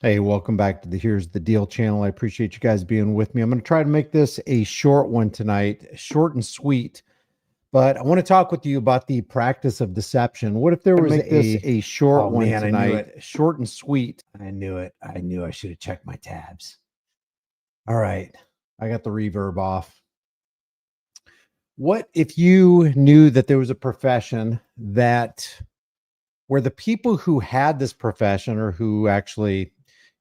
Hey, welcome back to the Here's the Deal channel. I appreciate you guys being with me. I'm going to try to make this a short one tonight, short and sweet. But I want to talk with you about the practice of deception. What if there was a short one man, I knew tonight, short and sweet? I knew it. I knew I should have checked my tabs. All right, I got the reverb off. What if you knew that there was a profession where the people who had this profession or who actually,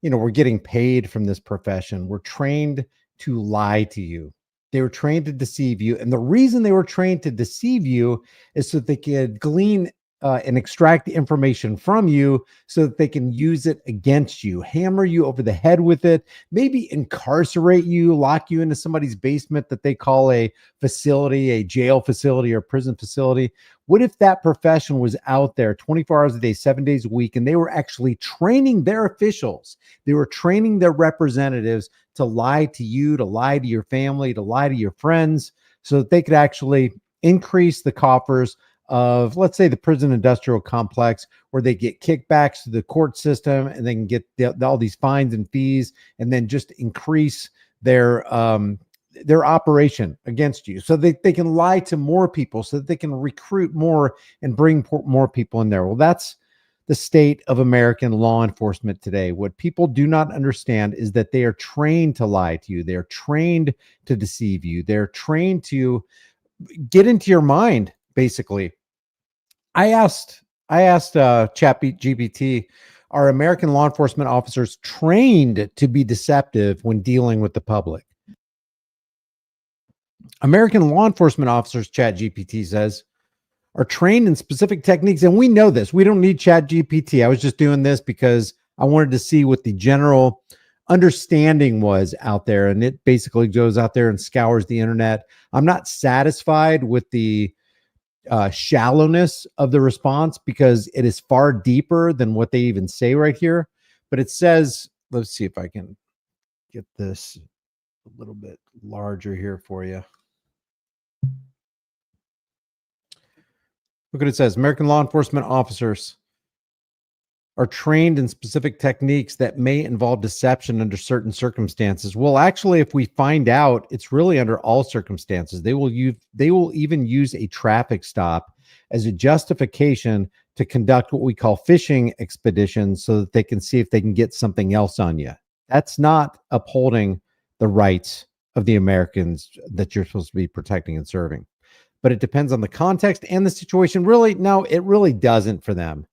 were getting paid from this profession were trained to lie to you? They were trained to deceive you. And the reason they were trained to deceive you is so that they could glean and extract the information from you so that they can use it against you, hammer you over the head with it, maybe incarcerate you, lock you into somebody's basement that they call a facility, a jail facility or prison facility. What if that profession was out there 24 hours a day, 7 days a week, and they were actually training their officials? They were training their representatives to lie to you, to lie to your family, to lie to your friends, so that they could actually increase the coffers of, let's say, the prison industrial complex, where they get kickbacks to the court system and they can get all these fines and fees, and then just increase their operation against you, so they can lie to more people, so that they can recruit more and bring more people in there. Well, that's the state of American law enforcement today. What people do not understand is that they are trained to lie to you. They're trained to deceive you. They're trained to get into your mind, basically. I asked ChatGPT, are American law enforcement officers trained to be deceptive when dealing with the public? American law enforcement officers, ChatGPT says, are trained in specific techniques. And we know this. We don't need ChatGPT. I was just doing this because I wanted to see what the general understanding was out there. And it basically goes out there and scours the internet. I'm not satisfied with the shallowness of the response, because it is far deeper than what they even say right here. But it says, let's see if I can get this a little bit larger here for you. Look what it says. American law enforcement officers are trained in specific techniques that may involve deception under certain circumstances. Well, actually, if we find out, it's really under all circumstances. They will even use a traffic stop as a justification to conduct what we call fishing expeditions, so that they can see if they can get something else on you. That's not upholding the rights of the Americans that you're supposed to be protecting and serving. But it depends on the context and the situation. Really, no, it really doesn't for them.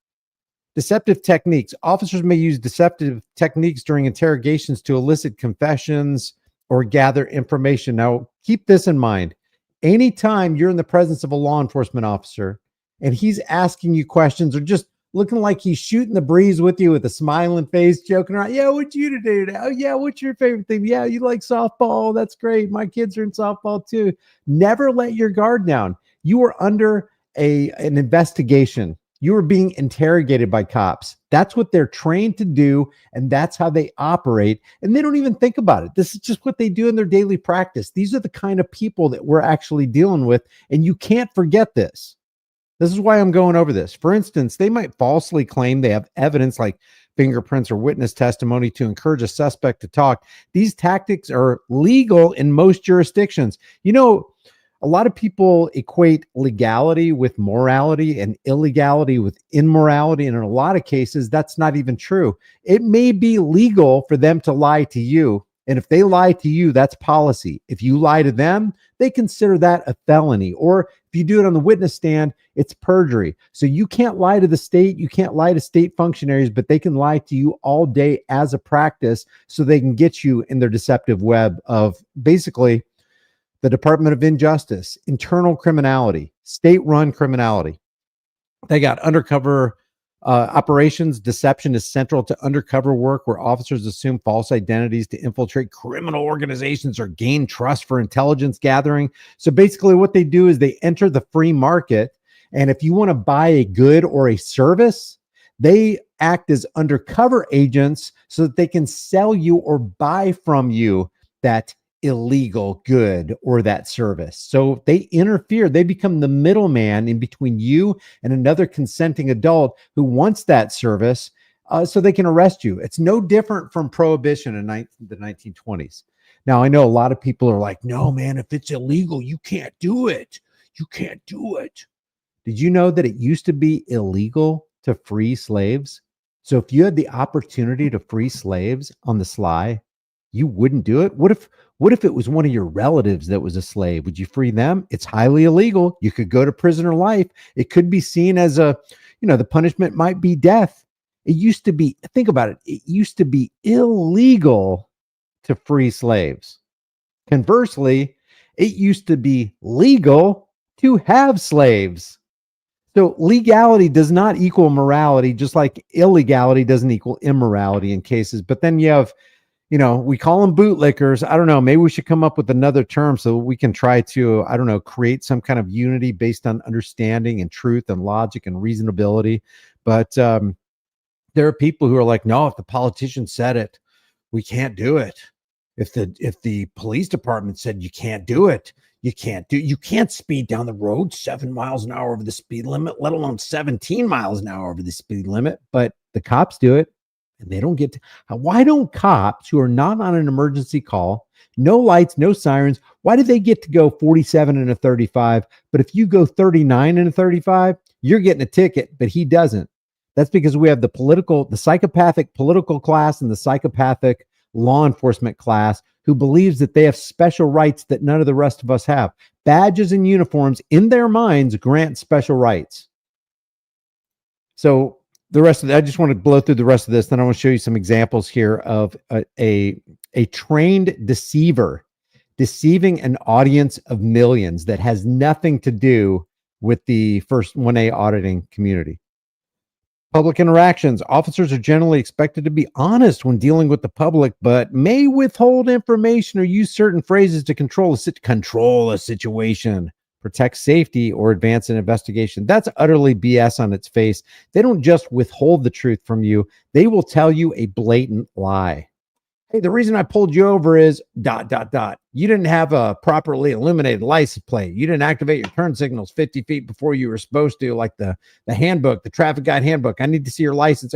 Deceptive techniques. Officers may use deceptive techniques during interrogations to elicit confessions or gather information. Now, keep this in mind. Anytime you're in the presence of a law enforcement officer and he's asking you questions, or just looking like he's shooting the breeze with you with a smiling face, joking around. Yeah, what'd you do today? Oh, yeah, what's your favorite thing? Yeah, you like softball? That's great. My kids are in softball too. Never let your guard down. You are under an investigation. You are being interrogated by cops. That's what they're trained to do, and that's how they operate. And they don't even think about it. This is just what they do in their daily practice. These are the kind of people that we're actually dealing with, and you can't forget this. This is why I'm going over this. For instance, they might falsely claim they have evidence like fingerprints or witness testimony to encourage a suspect to talk. These tactics are legal in most jurisdictions. A lot of people equate legality with morality and illegality with immorality. And in a lot of cases, that's not even true. It may be legal for them to lie to you. And if they lie to you, that's policy. If you lie to them, they consider that a felony. Or if you do it on the witness stand, it's perjury. So you can't lie to the state. You can't lie to state functionaries, but they can lie to you all day as a practice, so they can get you in their deceptive web of basically the Department of Injustice, internal criminality, state-run criminality. They got undercover operations. Deception is central to undercover work, where officers assume false identities to infiltrate criminal organizations or gain trust for intelligence gathering. So basically what they do is they enter the free market, and if you want to buy a good or a service, they act as undercover agents so that they can sell you or buy from you that illegal good or that service. So they interfere. They become the middleman in between you and another consenting adult who wants that service, so they can arrest you. It's no different from prohibition in the 1920s. Now, I know a lot of people are like, no, man, if it's illegal, you can't do it. You can't do it. Did you know that it used to be illegal to free slaves? So if you had the opportunity to free slaves on the sly, you wouldn't do it. What if it was one of your relatives that was a slave? Would you free them? It's highly illegal. You could go to prison or life. It could be seen as the punishment might be death. It used to be, think about it. It used to be illegal to free slaves. Conversely, it used to be legal to have slaves. So legality does not equal morality, just like illegality doesn't equal immorality in cases. But then you have, we call them bootlickers. I don't know. Maybe we should come up with another term so we can try to, create some kind of unity based on understanding and truth and logic and reasonability. But there are people who are like, no, if the politician said it, we can't do it. If the police department said you can't do it, you can't speed down the road 7 miles an hour over the speed limit, let alone 17 miles an hour over the speed limit. But the cops do it, and they don't get to. Why don't cops who are not on an emergency call, no lights, no sirens, why do they get to go 47 in a 35? But if you go 39 in a 35, you're getting a ticket, but he doesn't. That's because we have the psychopathic political class and the psychopathic law enforcement class who believes that they have special rights that none of the rest of us have. Badges and uniforms in their minds grant special rights. So the rest of I just want to blow through the rest of this. Then I want to show you some examples here of a trained deceiver deceiving an audience of millions that has nothing to do with the first 1A auditing community. Public interactions. Officers are generally expected to be honest when dealing with the public, but may withhold information or use certain phrases to control a situation, protect safety, or advance an investigation. That's utterly BS on its face. They don't just withhold the truth from you. They will tell you a blatant lie. Hey, the reason I pulled you over is ... You didn't have a properly illuminated license plate. You didn't activate your turn signals 50 feet before you were supposed to, like the handbook, the traffic guide handbook. I need to see your license.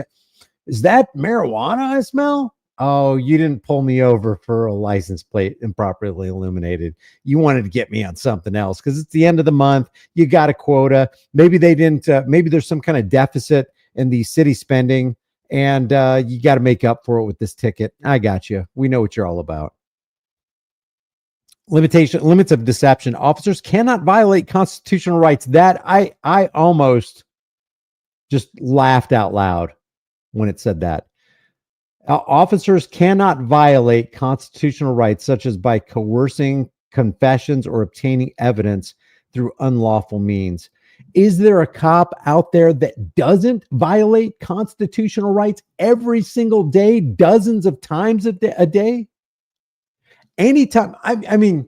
Is that marijuana I smell? Oh, you didn't pull me over for a license plate improperly illuminated. You wanted to get me on something else because it's the end of the month. You got a quota. Maybe they didn't. Maybe there's some kind of deficit in the city spending. And you got to make up for it with this ticket. I got you. We know what you're all about. Limits of deception. Officers cannot violate constitutional rights. That I almost just laughed out loud when it said that. Officers cannot violate constitutional rights, such as by coercing confessions or obtaining evidence through unlawful means. Is there a cop out there that doesn't violate constitutional rights every single day, dozens of times a day? Anytime. I mean,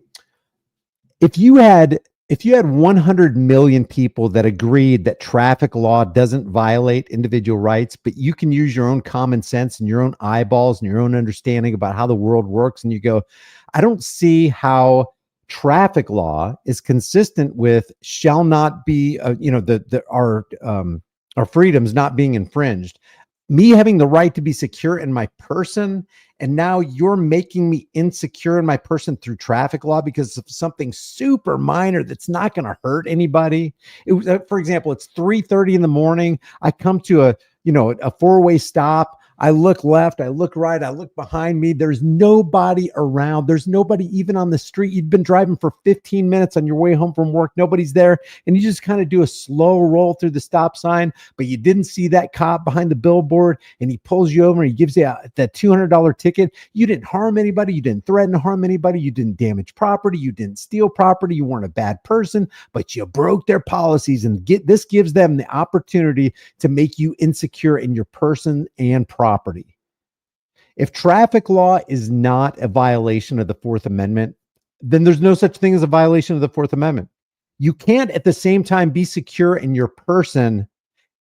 if you had 100 million people that agreed that traffic law doesn't violate individual rights, but you can use your own common sense and your own eyeballs and your own understanding about how the world works, and you go, I don't see how traffic law is consistent with shall not be, our freedoms not being infringed. Me having the right to be secure in my person, and now you're making me insecure in my person through traffic law because of something super minor that's not going to hurt anybody. It was, for example, it's 3:30 in the morning. I come to a four-way stop. I look left, I look right, I look behind me. There's nobody around. There's nobody even on the street. You've been driving for 15 minutes on your way home from work. Nobody's there. And you just kind of do a slow roll through the stop sign, but you didn't see that cop behind the billboard, and he pulls you over and he gives you that $200 ticket. You didn't harm anybody. You didn't threaten to harm anybody. You didn't damage property. You didn't steal property. You weren't a bad person, but you broke their policies, and this gives them the opportunity to make you insecure in your person and property. If traffic law is not a violation of the Fourth Amendment, then there's no such thing as a violation of the Fourth Amendment. You can't at the same time be secure in your person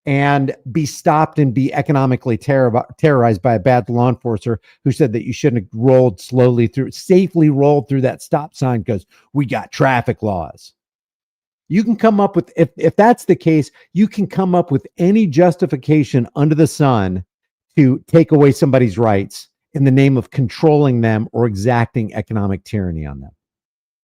and be stopped and be economically terrorized by a bad law enforcer who said that you shouldn't have safely rolled through that stop sign because we got traffic laws. You can come up with, if that's the case, you can come up with any justification under the sun to take away somebody's rights in the name of controlling them or exacting economic tyranny on them.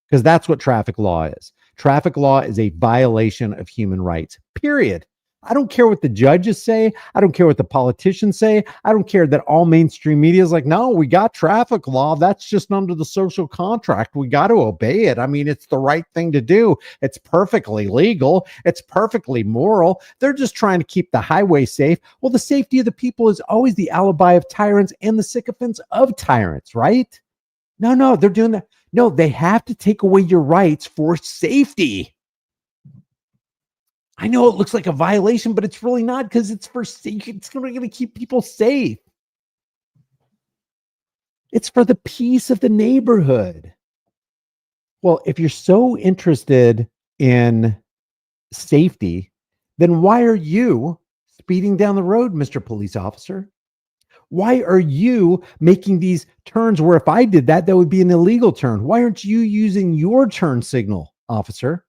Because that's what traffic law is. Traffic law is a violation of human rights, period. I don't care what the judges say. I don't care what the politicians say. I don't care that all mainstream media is like, no, we got traffic law. That's just under the social contract. We got to obey it. I mean, it's the right thing to do. It's perfectly legal. It's perfectly moral. They're just trying to keep the highway safe. Well, the safety of the people is always the alibi of tyrants and the sycophants of tyrants, right? No, they're doing that. No, they have to take away your rights for safety. I know it looks like a violation, but it's really not, because it's for safety. It's going to keep people safe. It's for the peace of the neighborhood. Well, if you're so interested in safety, then why are you speeding down the road, Mr. Police Officer? Why are you making these turns where if I did that, that would be an illegal turn? Why aren't you using your turn signal, officer?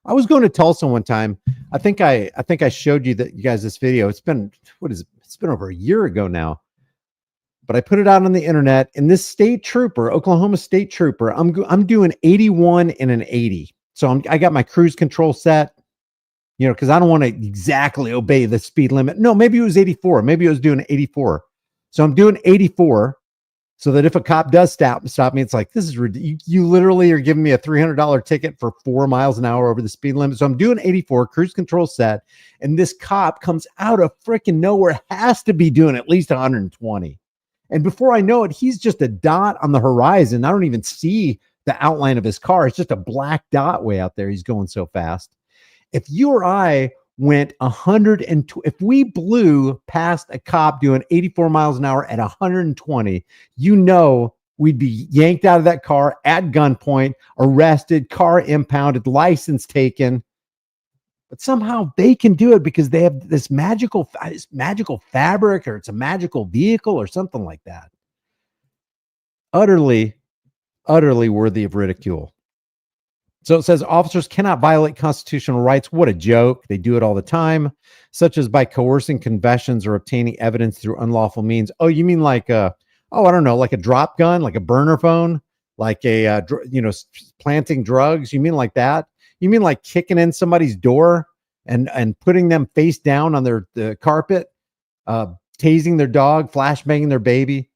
I was going to Tulsa one time. I think I showed you guys this video. It's been, it's been over a year ago now. But I put it out on the internet, and this state trooper, Oklahoma state trooper, I'm doing 81 in an 80. So I got my cruise control set, because I don't want to exactly obey the speed limit. No, maybe it was 84. Maybe I was doing 84. So I'm doing 84 so that if a cop does stop me, it's like, this is ridiculous. You literally are giving me a $300 ticket for 4 miles an hour over the speed limit. So I'm doing 84, cruise control set, and this cop comes out of freaking nowhere, has to be doing at least 120. And before I know it, he's just a dot on the horizon. I don't even see the outline of his car. It's just a black dot way out there. He's going so fast. If you or I went 102, if we blew past a cop doing 84 miles an hour at 120, we'd be yanked out of that car at gunpoint, arrested, car impounded, license taken. But somehow they can do it because they have this magical fabric, or it's a magical vehicle or something like that. Utterly worthy of ridicule. So it says officers cannot violate constitutional rights. What a joke. They do it all the time, such as by coercing confessions or obtaining evidence through unlawful means. Oh, you mean like I don't know, like a drop gun, like a burner phone, like planting drugs. You mean like that? You mean like kicking in somebody's door and putting them face down on the carpet, tasing their dog, flashbanging their baby?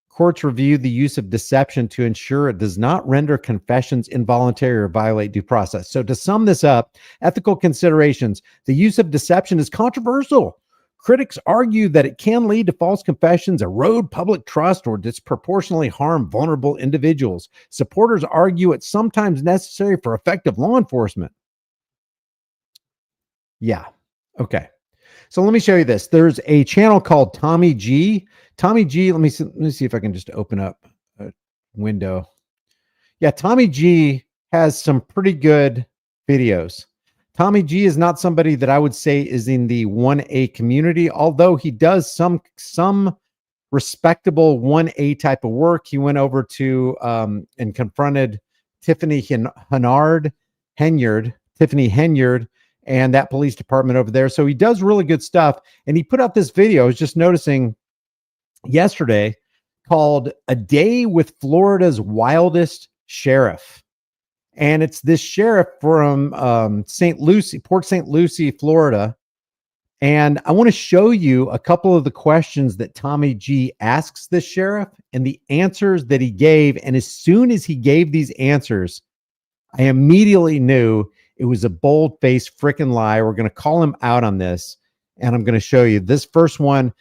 Courts review the use of deception to ensure it does not render confessions involuntary or violate due process. So to sum this up, ethical considerations, the use of deception is controversial. Critics argue that it can lead to false confessions, erode public trust, or disproportionately harm vulnerable individuals. Supporters argue it's sometimes necessary for effective law enforcement. Yeah. Okay. So let me show you this. There's a channel called Tommy G. Tommy G, let me see if I can just open up a window. Yeah, Tommy G has some pretty good videos. Tommy G is not somebody that I would say is in the 1A community, although he does some respectable 1A type of work. He went over to and confronted Tiffany Henyard, and that police department over there. So he does really good stuff. And he put out this video, I was just noticing yesterday, called "A Day with Florida's Wildest Sheriff." And it's this sheriff from Port St. Lucie, Florida. And I want to show you a couple of the questions that Tommy G asks this sheriff and the answers that he gave. And as soon as he gave these answers, I immediately knew it was a bold-faced freaking lie. We're going to call him out on this, and I'm going to show you this first one.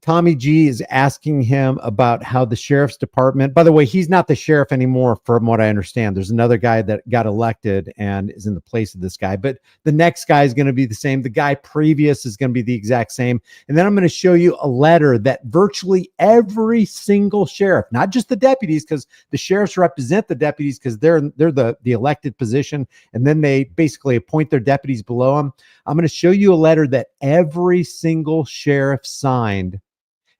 Tommy G is asking him about how the sheriff's department, by the way, he's not the sheriff anymore from what I understand. There's another guy that got elected and is in the place of this guy, but the next guy is going to be the same. The guy previous is going to be the exact same. And then I'm going to show you a letter that virtually every single sheriff, not just the deputies, because the sheriffs represent the deputies because they're the elected position, and then they basically appoint their deputies below them. I'm going to show you a letter that every single sheriff signed,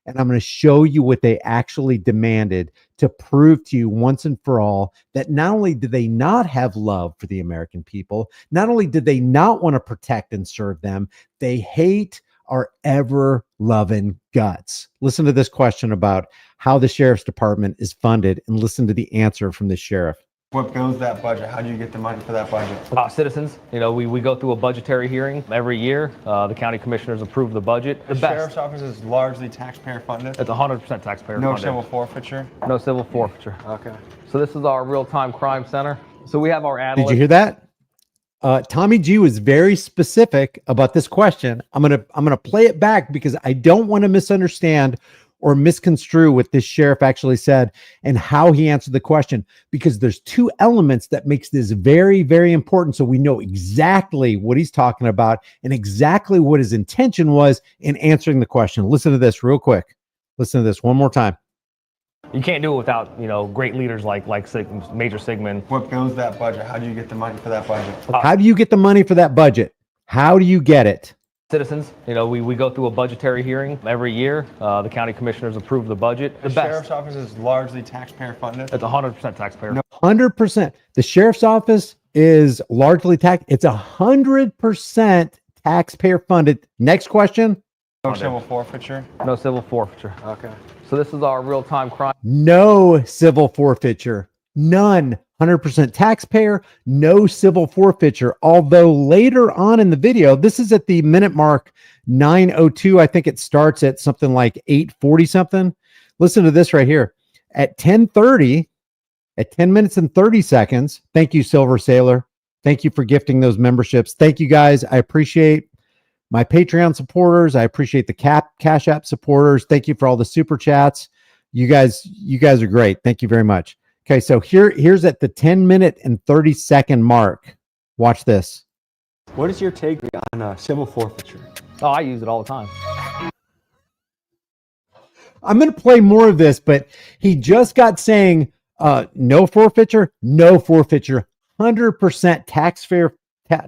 and I'm going to show you what they actually demanded to prove to you once and for all that not only did they not have love for the American people, not only did they not want to protect and serve them, they hate, our ever loving guts. Listen to this question about how the sheriff's department is funded, and listen to the answer from the sheriff. What builds that budget? How do you get the money for that budget? Citizens, we go through a budgetary hearing every year. The county commissioners approve the budget. The sheriff's office is largely taxpayer funded? It's 100% taxpayer No funded. civil forfeiture? No civil forfeiture. Okay. So this is our real-time crime center. So we have our analysts. Did you hear that? Tommy G was very specific about this question. I'm gonna play it back because I don't want to misunderstand or misconstrue what this sheriff actually said and how he answered the question, because there's two elements that makes this very, very important, so we know exactly what he's talking about and exactly what his intention was in answering the question. Listen to this real quick. Listen to this one more time. You can't do it without, great leaders like Major Sigmund. What builds that budget? How do you get the money for that budget? How do you get the money for that budget? How do you get it? Citizens, we go through a budgetary hearing every year. The county commissioners approve the budget. The sheriff's office is largely taxpayer funded? It's 100% taxpayer. 100%. The sheriff's office is largely tax. It's 100% taxpayer funded. Next question. No civil forfeiture? No civil forfeiture. Okay. So this is our real-time crime. No civil forfeiture. None. 100% taxpayer, no civil forfeiture. Although later on in the video, this is at the minute mark 9:02. I think it starts at something like 8:40 something. Listen to this right here. At 10:30, at 10 minutes and 30 seconds. Thank you, Silver Sailor. Thank you for gifting those memberships. Thank you guys. I appreciate my Patreon supporters. I appreciate the Cash App supporters. Thank you for all the super chats. You guys are great. Thank you very much. Okay, so here's at the 10-minute and 30-second mark. Watch this. What is your take on civil forfeiture? Oh, I use it all the time. I'm going to play more of this, but he just got saying no forfeiture, 100%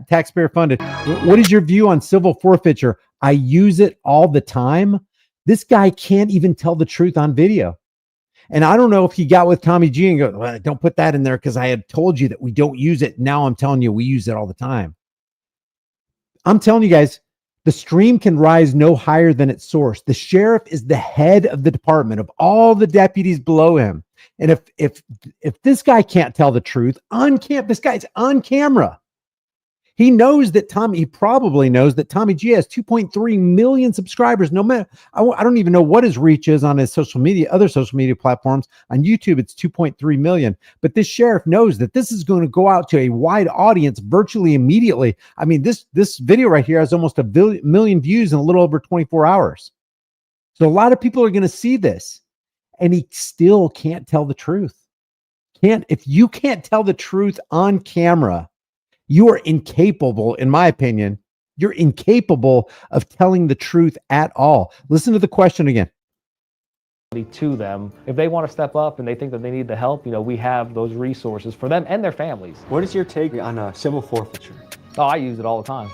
taxpayer funded. What is your view on civil forfeiture? I use it all the time. This guy can't even tell the truth on video. And I don't know if he got with Tommy G and go, well, don't put that in there because I had told you that we don't use it. Now I'm telling you we use it all the time. I'm telling you guys, the stream can rise no higher than its source. The sheriff is the head of the department of all the deputies below him. And if this guy can't tell the truth this guy's on camera. He knows that he probably knows that Tommy G has 2.3 million subscribers. No matter, I don't even know what his reach is on his other social media platforms. On YouTube, it's 2.3 million. But this sheriff knows that this is going to go out to a wide audience virtually immediately. I mean, this video right here has almost 1 million views in a little over 24 hours. So a lot of people are going to see this, and he still can't tell the truth. If you can't tell the truth on camera, you are incapable, in my opinion, you're incapable of telling the truth at all. Listen to the question again. To them, if they want to step up and they think that they need the help, we have those resources for them and their families. What is your take on civil forfeiture? Oh, I use it all the time.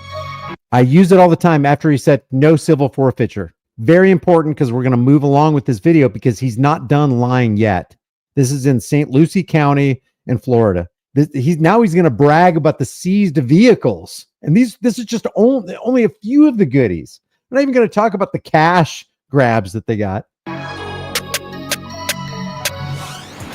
I use it all the time after he said no civil forfeiture. Very important, because we're going to move along with this video because he's not done lying yet. This is in St. Lucie County in Florida. He's going to brag about the seized vehicles, and this is just only a few of the goodies. We're not even going to talk about the cash grabs that they got.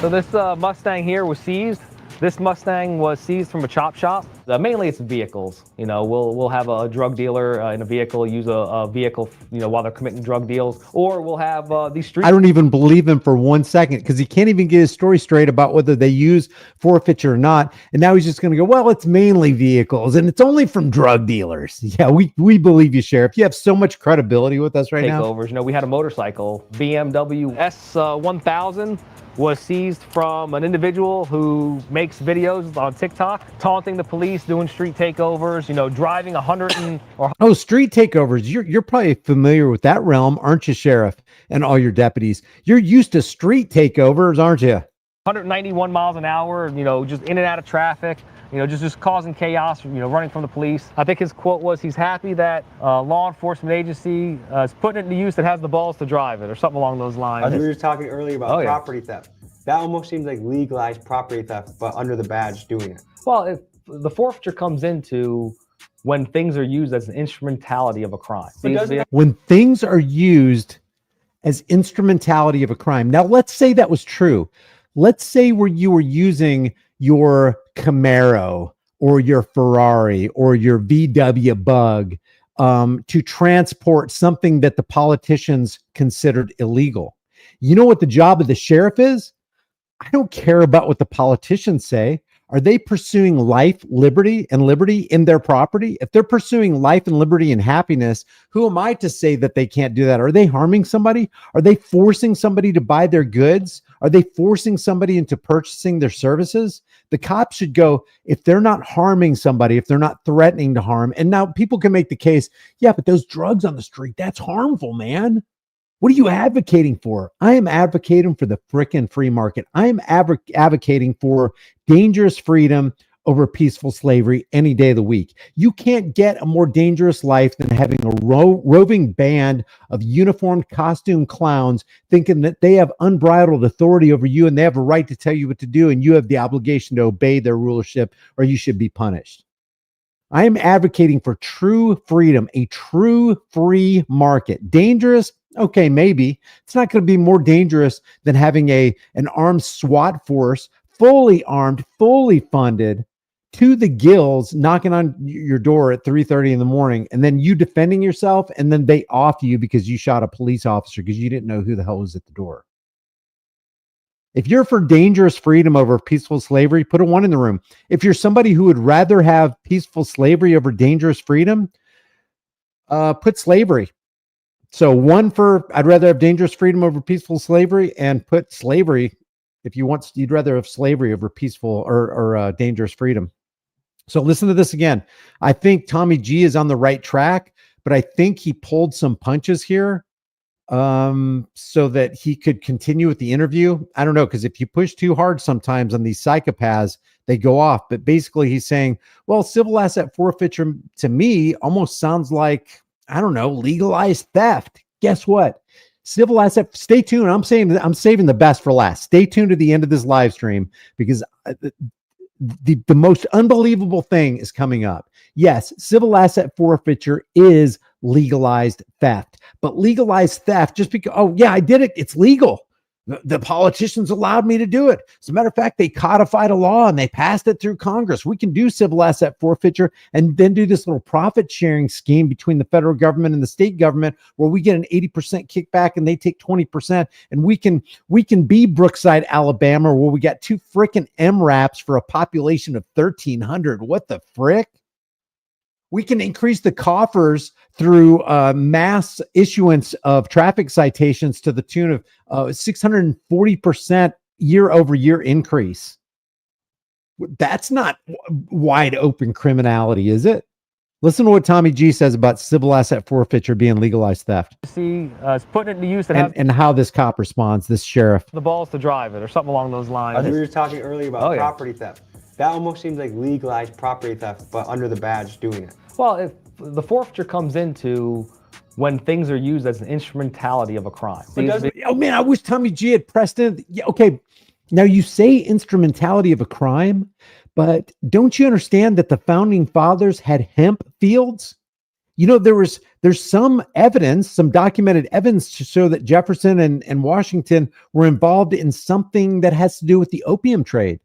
So this Mustang here was seized. This Mustang was seized from a chop shop. Mainly it's vehicles. We'll have a drug dealer in a vehicle use a vehicle, while they're committing drug deals, or we'll have these street. I don't even believe him for 1 second, because he can't even get his story straight about whether they use forfeiture or not. And now he's just going to go, well, it's mainly vehicles and it's only from drug dealers. Yeah, we believe you, Sheriff. You have so much credibility with us right now. Takeovers. We had a motorcycle, BMW S1000. Was seized from an individual who makes videos on TikTok, taunting the police, doing street takeovers, driving 100 Oh, street takeovers. You're probably familiar with that realm, aren't you, Sheriff, and all your deputies? You're used to street takeovers, aren't you? 191 miles an hour, just in and out of traffic, just causing chaos, running from the police. I think his quote was, he's happy that law enforcement agency is putting it into use that has the balls to drive it, or something along those lines. We were talking earlier about property theft. That almost seems like legalized property theft, but under the badge doing it. Well, if the forfeiture comes into, when things are used as an instrumentality of a crime. When things are used as instrumentality of a crime. Now, let's say that was true. Let's say where you were using your Camaro or your Ferrari or your VW Bug to transport something that the politicians considered illegal. You know what the job of the sheriff is? I don't care about what the politicians say. Are they pursuing life, liberty, and liberty in their property? If they're pursuing life and liberty and happiness, who am I to say that they can't do that? Are they harming somebody? Are they forcing somebody to buy their goods? Are they forcing somebody into purchasing their services? The cops should go, if they're not harming somebody, if they're not threatening to harm. And now people can make the case, yeah, but those drugs on the street, that's harmful, man. What are you advocating for? I am advocating for the frickin' free market. I am advocating for dangerous freedom over peaceful slavery any day of the week. You can't get a more dangerous life than having a roving band of uniformed costume clowns thinking that they have unbridled authority over you and they have a right to tell you what to do and you have the obligation to obey their rulership or you should be punished. I am advocating for true freedom, a true free market. Dangerous? Okay, maybe. It's not going to be more dangerous than having an armed SWAT force, fully armed, fully funded, to the gills, knocking on your door at 3:30 in the morning, and then you defending yourself, and then they off you because you shot a police officer because you didn't know who the hell was at the door. If you're for dangerous freedom over peaceful slavery, put a 1 in the room. If you're somebody who would rather have peaceful slavery over dangerous freedom, put slavery. So 1 for I'd rather have dangerous freedom over peaceful slavery, and put slavery if you'd rather have slavery over peaceful or dangerous freedom. So listen to this again. I think Tommy G is on the right track, but I think he pulled some punches here so that he could continue with the interview. I don't know, because if you push too hard sometimes on these psychopaths, they go off. But basically he's saying, well, civil asset forfeiture to me almost sounds like, I don't know, legalized theft. Guess what? Civil asset, stay tuned. I'm saving the best for last. Stay tuned to the end of this live stream because the most unbelievable thing is coming up. Yes, civil asset forfeiture is legalized theft, but legalized theft just because, oh yeah, I did it. It's legal. The politicians allowed me to do it. As a matter of fact, they codified a law and they passed it through Congress. We can do civil asset forfeiture and then do this little profit sharing scheme between the federal government and the state government where we get an 80% kickback and they take 20%. And we can be Brookside, Alabama, where we got 2 frickin' MRAPs for a population of 1,300. What the frick? We can increase the coffers through mass issuance of traffic citations to the tune of 640% year over year increase. That's not wide open criminality, is it? Listen to what Tommy G says about civil asset forfeiture being legalized theft. See, it's putting it to use and how this cop responds, this sheriff. The balls to drive it or something along those lines. We were talking earlier about property theft. That almost seems like legalized property theft, but under the badge doing it. Well, if the forfeiture comes into when things are used as an instrumentality of a crime. Oh man, I wish Tommy G had pressed in. Yeah, okay, now you say instrumentality of a crime, but don't you understand that the founding fathers had hemp fields? You know, there's some evidence, some documented evidence to show that Jefferson and Washington were involved in something that has to do with the opium trade.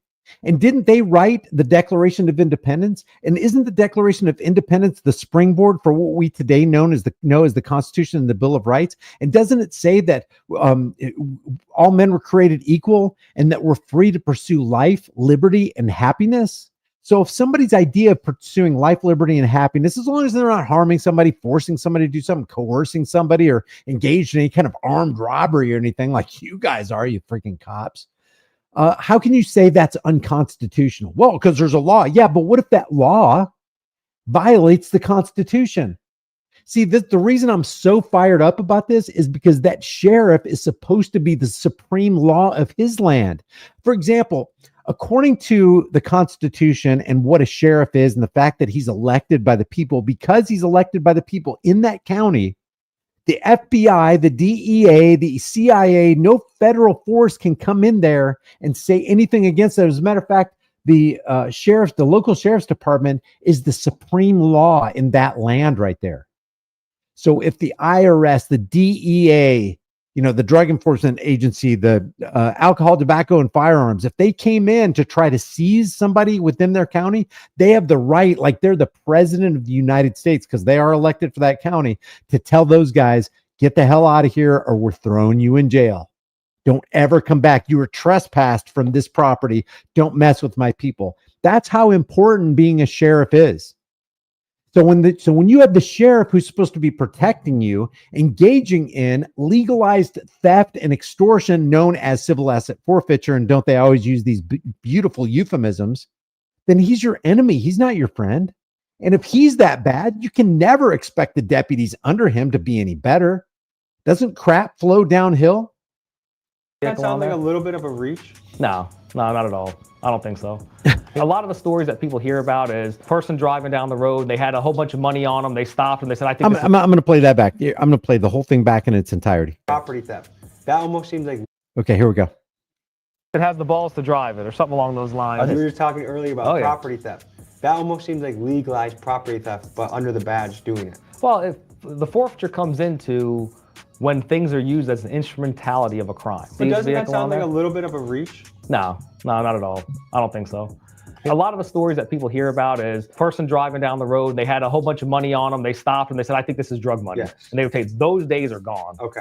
And didn't they write the Declaration of Independence? And isn't the Declaration of Independence the springboard for what we today know as the Constitution and the Bill of Rights? And doesn't it say that all men were created equal and that we're free to pursue life, liberty, and happiness? So if somebody's idea of pursuing life, liberty, and happiness, as long as they're not harming somebody, forcing somebody to do something, coercing somebody, or engaged in any kind of armed robbery or anything like you guys are, you freaking cops, how can you say that's unconstitutional? Well, because there's a law. Yeah, but what if that law violates the Constitution? See, the reason I'm so fired up about this is because that sheriff is supposed to be the supreme law of his land. For example, according to the Constitution and what a sheriff is and the fact that he's elected by the people, because he's elected by the people in that county, the FBI, the DEA, the CIA, no federal force can come in there and say anything against that. As a matter of fact, the local sheriff's department is the supreme law in that land right there. So if the IRS, the DEA, the Drug Enforcement Agency, the Alcohol, Tobacco, and Firearms, if they came in to try to seize somebody within their county, they have the right, like they're the president of the United States, because they are elected for that county, to tell those guys, get the hell out of here or we're throwing you in jail. Don't ever come back. You were trespassed from this property. Don't mess with my people. That's how important being a sheriff is. So when you have the sheriff who's supposed to be protecting you, engaging in legalized theft and extortion known as civil asset forfeiture, and don't they always use these beautiful euphemisms, then he's your enemy. He's not your friend. And if he's that bad, you can never expect the deputies under him to be any better. Doesn't crap flow downhill? That sounds like a little bit of a reach. No, not at all. I don't think so. A lot of the stories that people hear about is person driving down the road, they had a whole bunch of money on them, they stopped and they said, I think I'm going to play that back. I'm going to play the whole thing back in its entirety. Property theft. That almost seems like... Okay, here we go. It has the balls to drive it or something along those lines. We were just talking earlier about property theft. That almost seems like legalized property theft, but under the badge doing it. Well, if the forfeiture comes into when things are used as an instrumentality of a crime. But doesn't that sound like a little bit of a reach? No, not at all. I don't think so. A lot of the stories that people hear about is person driving down the road, they had a whole bunch of money on them, they stopped and they said, I think this is drug money. Yes. And they would say, those days are gone. Okay.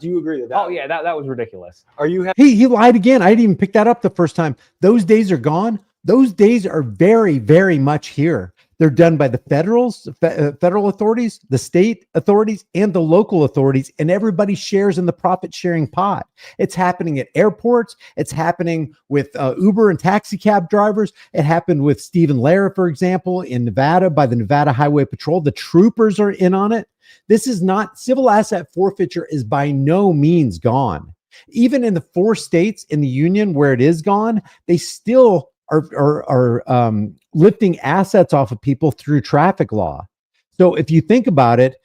Do you agree with that? Oh yeah, that was ridiculous. Are you... He lied again. I didn't even pick that up the first time. Those days are gone. Those days are very, very much here. They're done by the federal authorities, the state authorities, and the local authorities, and everybody shares in the profit-sharing pot. It's happening at airports. It's happening with Uber and taxi cab drivers. It happened with Stephen Lehrer, for example, in Nevada by the Nevada Highway Patrol. The troopers are in on it. This is not, civil asset forfeiture is by no means gone. Even in the 4 states in the union where it is gone, they still are lifting assets off of people through traffic law. So if you think about it,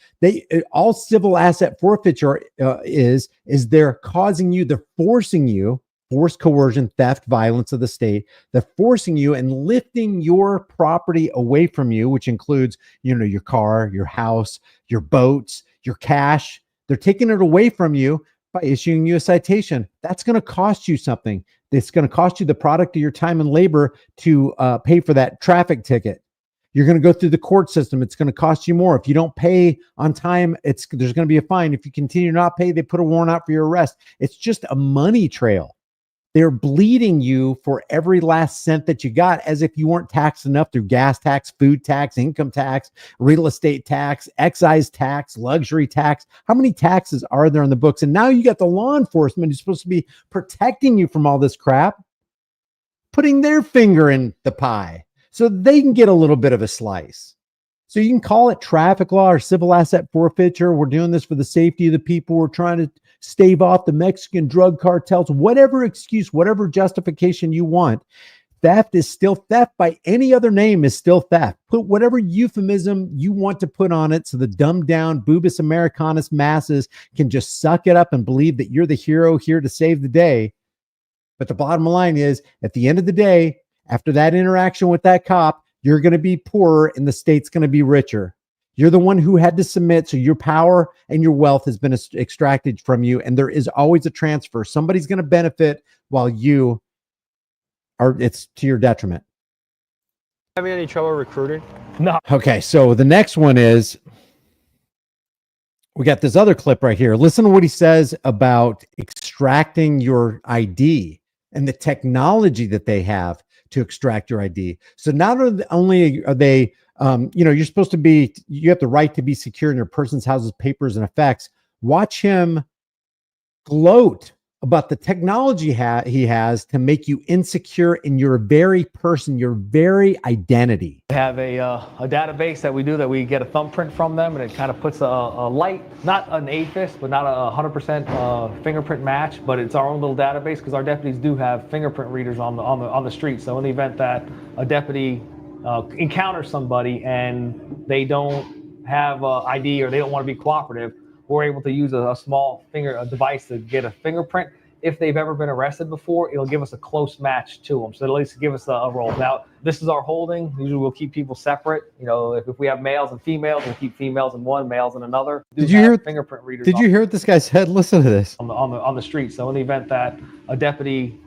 all civil asset forfeiture is they're causing you, they're forcing you, force, coercion, theft, violence of the state. They're forcing you and lifting your property away from you, which includes, your car, your house, your boats, your cash. They're taking it away from you by issuing you a citation. That's going to cost you something. It's going to cost you the product of your time and labor to pay for that traffic ticket. You're going to go through the court system. It's going to cost you more. If you don't pay on time, there's going to be a fine. If you continue to not pay, they put a warrant out for your arrest. It's just a money trail. They're bleeding you for every last cent that you got, as if you weren't taxed enough through gas tax, food tax, income tax, real estate tax, excise tax, luxury tax. How many taxes are there on the books? And now you got the law enforcement who's supposed to be protecting you from all this crap, putting their finger in the pie so they can get a little bit of a slice. So you can call it traffic law or civil asset forfeiture. We're doing this for the safety of the people. We're trying to stave off the Mexican drug cartels, whatever excuse, whatever justification you want. Theft is still theft. By any other name is still theft. Put whatever euphemism you want to put on it so the dumbed down Bubis Americanus masses can just suck it up and believe that you're the hero here to save the day. But the bottom line is, at the end of the day, after that interaction with that cop, you're going to be poorer and the state's going to be richer. You're the one who had to submit, so your power and your wealth has been extracted from you, and there is always a transfer. Somebody's going to benefit while you are, it's to your detriment. Having any trouble recruiting? No. Okay, so the next one is, we got this other clip right here. Listen to what he says about extracting your ID and the technology that they have to extract your ID. So not only are they, you're supposed to be, you have the right to be secure in your person's houses, papers, and effects. Watch him gloat about the technology he has to make you insecure in your very person, your very identity. We have a database that we get a thumbprint from them, and it kind of puts a light, not an AFIS, but not a 100% fingerprint match, but it's our own little database because our deputies do have fingerprint readers on the street. So in the event that a deputy encounters somebody and they don't have ID or they don't want to be cooperative, we're able to use a small device to get a fingerprint, if they've ever been arrested before, it'll give us a close match to them. So at least give us a roll. Now, this is our holding. Usually we'll keep people separate. You know, if we have males and females, we'll keep females in one, males in another. Did you hear fingerprint readers? Did you hear what this guy said? Listen to this. On the street. So in the event that a deputy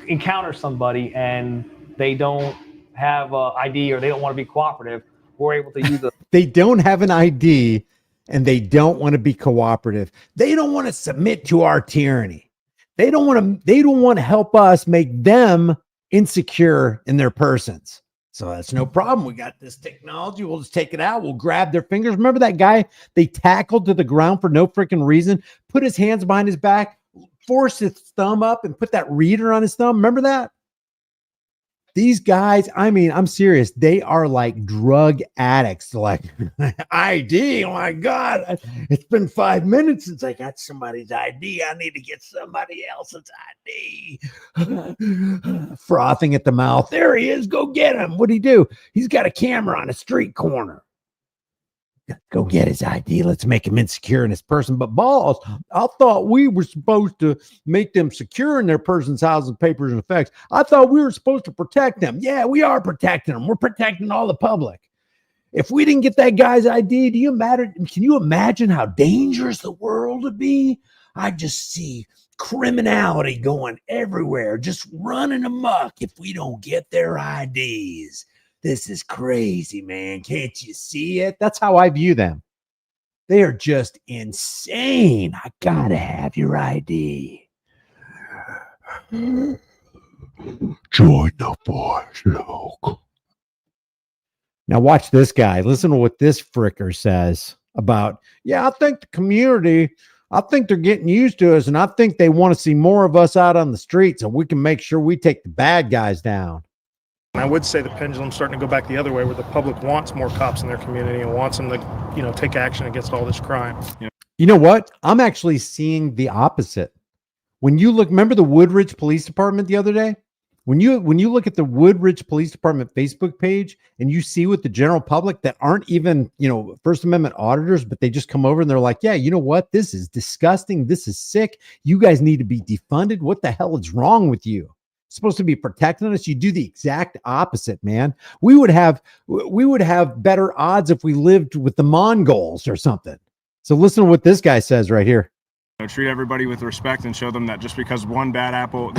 encounters somebody and they don't have ID or they don't want to be cooperative, we're able to use They don't have an ID and they don't want to be cooperative. They don't want to submit to our tyranny. They don't want to help us make them insecure in their persons. So that's no problem. We got this technology. We'll just take it out. We'll grab their fingers. Remember that guy they tackled to the ground for no freaking reason, put his hands behind his back, forced his thumb up and put that reader on his thumb. Remember that? These guys, I mean, I'm serious. They are like drug addicts. Like, ID, oh my God. It's been 5 minutes since I got somebody's ID. I need to get somebody else's ID. Frothing at the mouth. There he is. Go get him. What'd he do? He's got a camera on a street corner. Go get his ID. Let's make him insecure in his person. But boss, I thought we were supposed to make them secure in their person's houses, papers, and effects. I thought we were supposed to protect them. Yeah, we are protecting them. We're protecting all the public. If we didn't get that guy's ID, can you imagine how dangerous the world would be? I just see criminality going everywhere, just running amok if we don't get their IDs. This is crazy, man. Can't you see it? That's how I view them. They are just insane. I gotta have your ID. Join the force, Luke. Now watch this guy. Listen to what this fricker says about, I think the community, I think they're getting used to us, and I think they want to see more of us out on the street so we can make sure we take the bad guys down. I would say the pendulum's starting to go back the other way, where the public wants more cops in their community and wants them to, take action against all this crime. You know what? I'm actually seeing the opposite. When you look, remember the Woodridge Police Department the other day? When you look at the Woodridge Police Department Facebook page and you see what the general public that aren't even, First Amendment auditors, but they just come over and they're like, yeah, you know what? This is disgusting. This is sick. You guys need to be defunded. What the hell is wrong with you? Supposed to be protecting us. You do the exact opposite, man. We would have better odds if we lived with the Mongols or something. So listen to what this guy says right here. Treat everybody with respect and show them that just because there's one bad apple in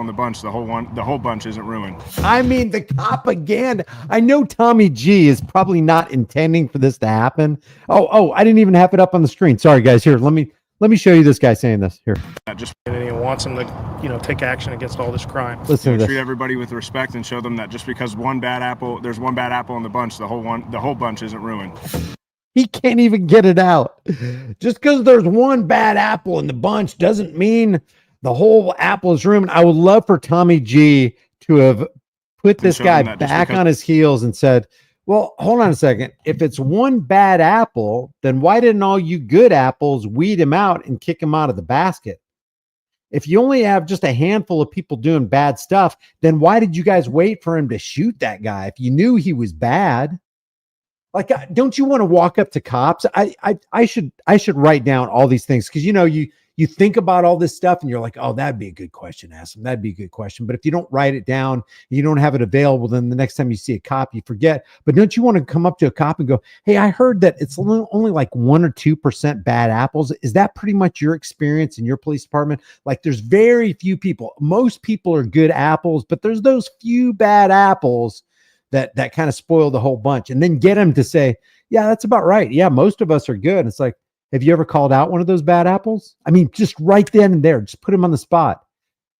the bunch, the whole bunch isn't ruined. I mean, the propaganda. I know Tommy G is probably not intending for this to happen. Oh, I didn't even have it up on the screen. Sorry, guys. Here, let me show you this guy saying this here. Just wants them to, take action against all this crime. Listen to this. Treat everybody with respect and show them that just because there's one bad apple in the bunch, the whole bunch isn't ruined. He can't even get it out. Just because there's one bad apple in the bunch doesn't mean the whole apple is ruined. I would love for Tommy G to have put this guy back on his heels and said, well, hold on a second. If it's one bad apple, then why didn't all you good apples weed him out and kick him out of the basket? If you only have just a handful of people doing bad stuff, then why did you guys wait for him to shoot that guy if you knew he was bad? Like, don't you want to walk up to cops? I should write down all these things because you think about all this stuff and you're like, oh, that'd be a good question. Ask them. That'd be a good question. But if you don't write it down, you don't have it available, then the next time you see a cop, you forget. But don't you want to come up to a cop and go, hey, I heard that it's only like 1 or 2% bad apples. Is that pretty much your experience in your police department? Like, there's very few people. Most people are good apples, but there's those few bad apples that kind of spoil the whole bunch. And then get them to say, yeah, that's about right. Yeah, most of us are good. And it's like, have you ever called out one of those bad apples? I mean, just right then and there, just put them on the spot.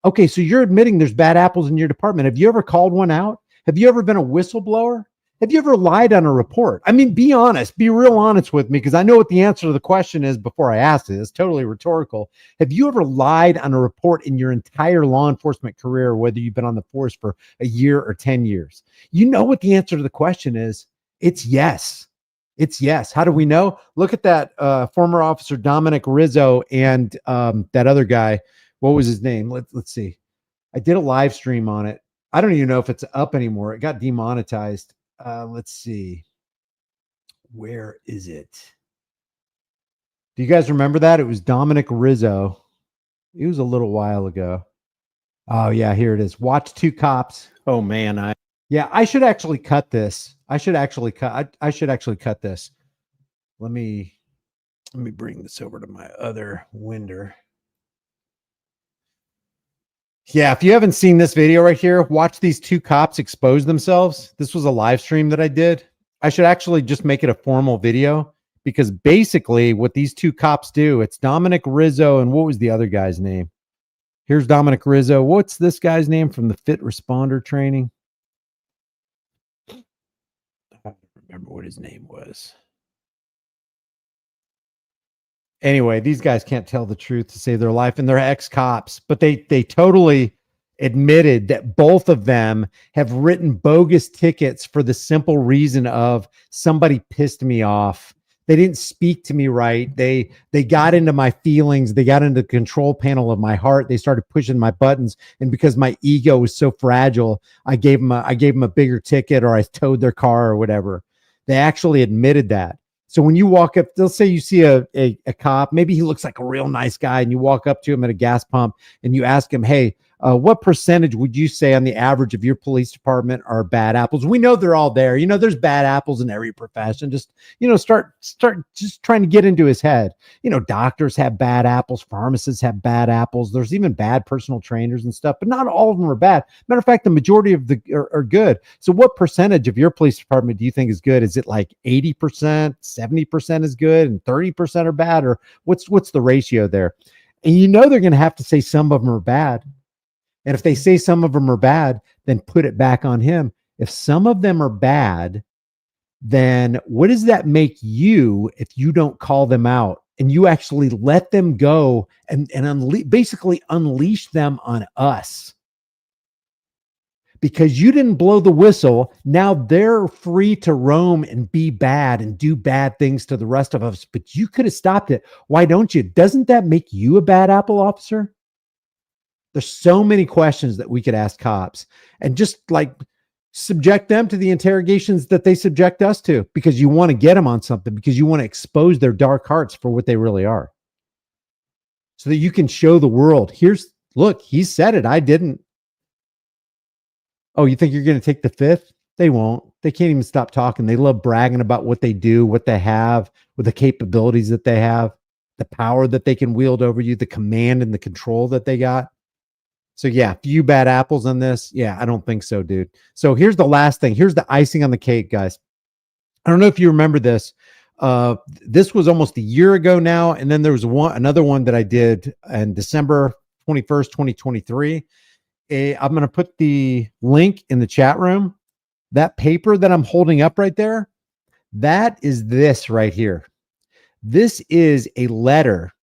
Okay, so you're admitting there's bad apples in your department. Have you ever called one out? Have you ever been a whistleblower? Have you ever lied on a report? I mean, be honest, be real honest with me, because I know what the answer to the question is before I asked it. It's totally rhetorical. Have you ever lied on a report in your entire law enforcement career, whether you've been on the force for a year or 10 years? You know what the answer to the question is. It's yes. It's yes. How do we know? Look at that former officer Dominic Rizzo and that other guy. What was his name? Let's see. I did a live stream on it. I don't even know if it's up anymore. It got demonetized. Let's see. Where is it? Do you guys remember that? It was Dominic Rizzo. It was a little while ago. Oh yeah, here it is. Watch two cops. Oh man, I should actually cut this. I should actually cut this. Let me bring this over to my other window. Yeah, if you haven't seen this video right here, watch these two cops expose themselves. This was a live stream that I did. I should actually just make it a formal video because basically what these two cops do, it's Dominic Rizzo and what was the other guy's name? Here's Dominic Rizzo. What's this guy's name from the Fit Responder training? I don't remember what his name was. Anyway, these guys can't tell the truth to save their life, and they're ex-cops, but they totally admitted that both of them have written bogus tickets for the simple reason of somebody pissed me off. They didn't speak to me right. They got into my feelings. They got into the control panel of my heart. They started pushing my buttons, and because my ego was so fragile, I gave them a bigger ticket, or I towed their car or whatever. They actually admitted that. So when you walk up, they'll say you see a cop, maybe he looks like a real nice guy, and you walk up to him at a gas pump and you ask him, hey, what percentage would you say on the average of your police department are bad apples? We know they're all there. You know, there's bad apples in every profession. Just, you know, start just trying to get into his head. You know, doctors have bad apples. Pharmacists have bad apples. There's even bad personal trainers and stuff, but not all of them are bad. Matter of fact, the majority of the are good. So what percentage of your police department do you think is good? Is it like 80%, 70% is good and 30% are bad? Or what's the ratio there? And you know, they're going to have to say some of them are bad. And if they say some of them are bad, then put it back on him. If some of them are bad, then what does that make you if you don't call them out and you actually let them go and basically unleash them on us? Because you didn't blow the whistle, now they're free to roam and be bad and do bad things to the rest of us, but you could have stopped it. Why don't you? Doesn't that make you a bad apple officer? There's so many questions that we could ask cops and just like subject them to the interrogations that they subject us to, because you want to get them on something, because you want to expose their dark hearts for what they really are, so that you can show the world, look, he said it, I didn't. Oh, you think you're going to take the fifth? They won't. They can't even stop talking. They love bragging about what they do, what they have, with the capabilities that they have, the power that they can wield over you, the command and the control that they got. So yeah, few bad apples on this. Yeah, I don't think so, dude. So here's the last thing. Here's the icing on the cake, guys. I don't know if you remember this. This was almost a year ago now. And then there was another one that I did in December 21st, 2023. I'm going to put the link in the chat room. That paper that I'm holding up right there, that is this right here. This is a letter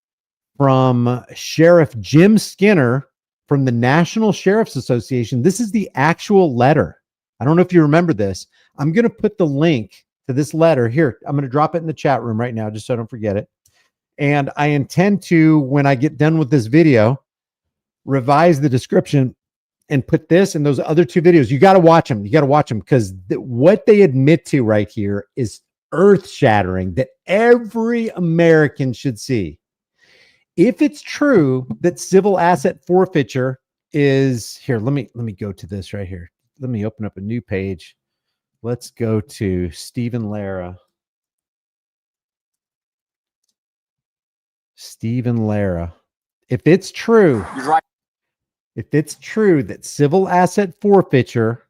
from Sheriff Jim Skinner from the National Sheriff's Association. This is the actual letter. I don't know if you remember this. I'm going to put the link to this letter here. I'm going to drop it in the chat room right now, just so I don't forget it. And I intend to, when I get done with this video, revise the description and put this and those other two videos. You got to watch them. You got to watch them, because what they admit to right here is earth-shattering, that every American should see. If it's true that civil asset forfeiture is here, let me go to this right here. Let me open up a new page. Let's go to Stephen Lara. Stephen Lara. If it's true, if it's true that civil asset forfeiture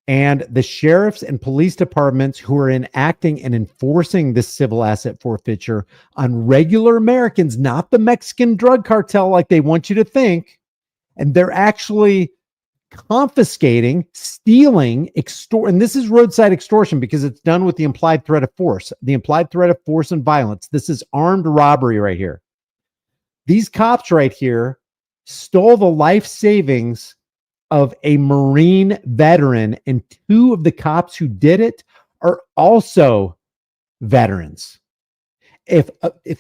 and the sheriffs and police departments who are enacting and enforcing this civil asset forfeiture on regular Americans, not the Mexican drug cartel like they want you to think, and they're actually confiscating, stealing, and this is roadside extortion because it's done with the implied threat of force, the implied threat of force and violence. This is armed robbery right here. These cops right here stole the life savings of a Marine veteran, and two of the cops who did it are also veterans. If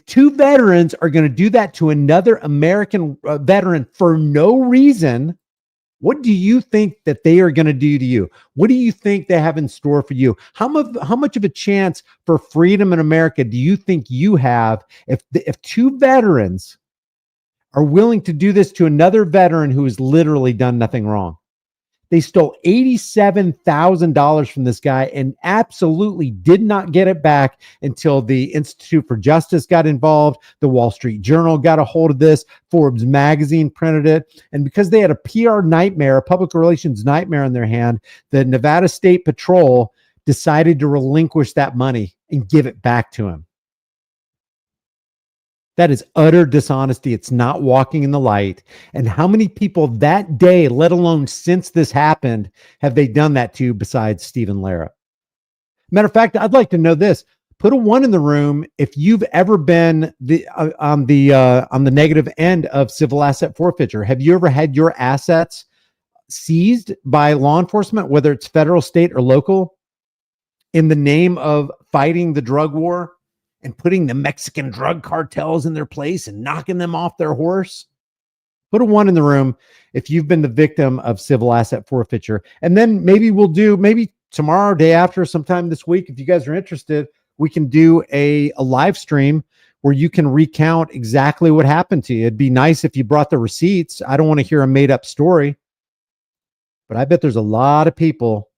two veterans are going to do that to another American veteran for no reason, what do you think that they are going to do to you? What do you think they have in store for you? How much of a chance for freedom in America do you think you have if two veterans are willing to do this to another veteran who has literally done nothing wrong. They stole $87,000 from this guy and absolutely did not get it back until the Institute for Justice got involved. The Wall Street Journal got a hold of this. Forbes magazine printed it. And because they had a PR nightmare, a public relations nightmare in their hand, the Nevada State Patrol decided to relinquish that money and give it back to him. That is utter dishonesty. It's not walking in the light. And how many people that day, let alone since this happened, have they done that to besides Stephen Lara? Matter of fact, I'd like to know this. Put a 1 in the room if you've ever been on the negative end of civil asset forfeiture. Have you ever had your assets seized by law enforcement, whether it's federal, state, or local, in the name of fighting the drug war and putting the Mexican drug cartels in their place and knocking them off their horse? Put a 1 in the room if you've been the victim of civil asset forfeiture. And then maybe we'll do, maybe tomorrow, day after, sometime this week, if you guys are interested, we can do a live stream where you can recount exactly what happened to you. It'd be nice if you brought the receipts. I don't want to hear a made up story, but I bet there's a lot of people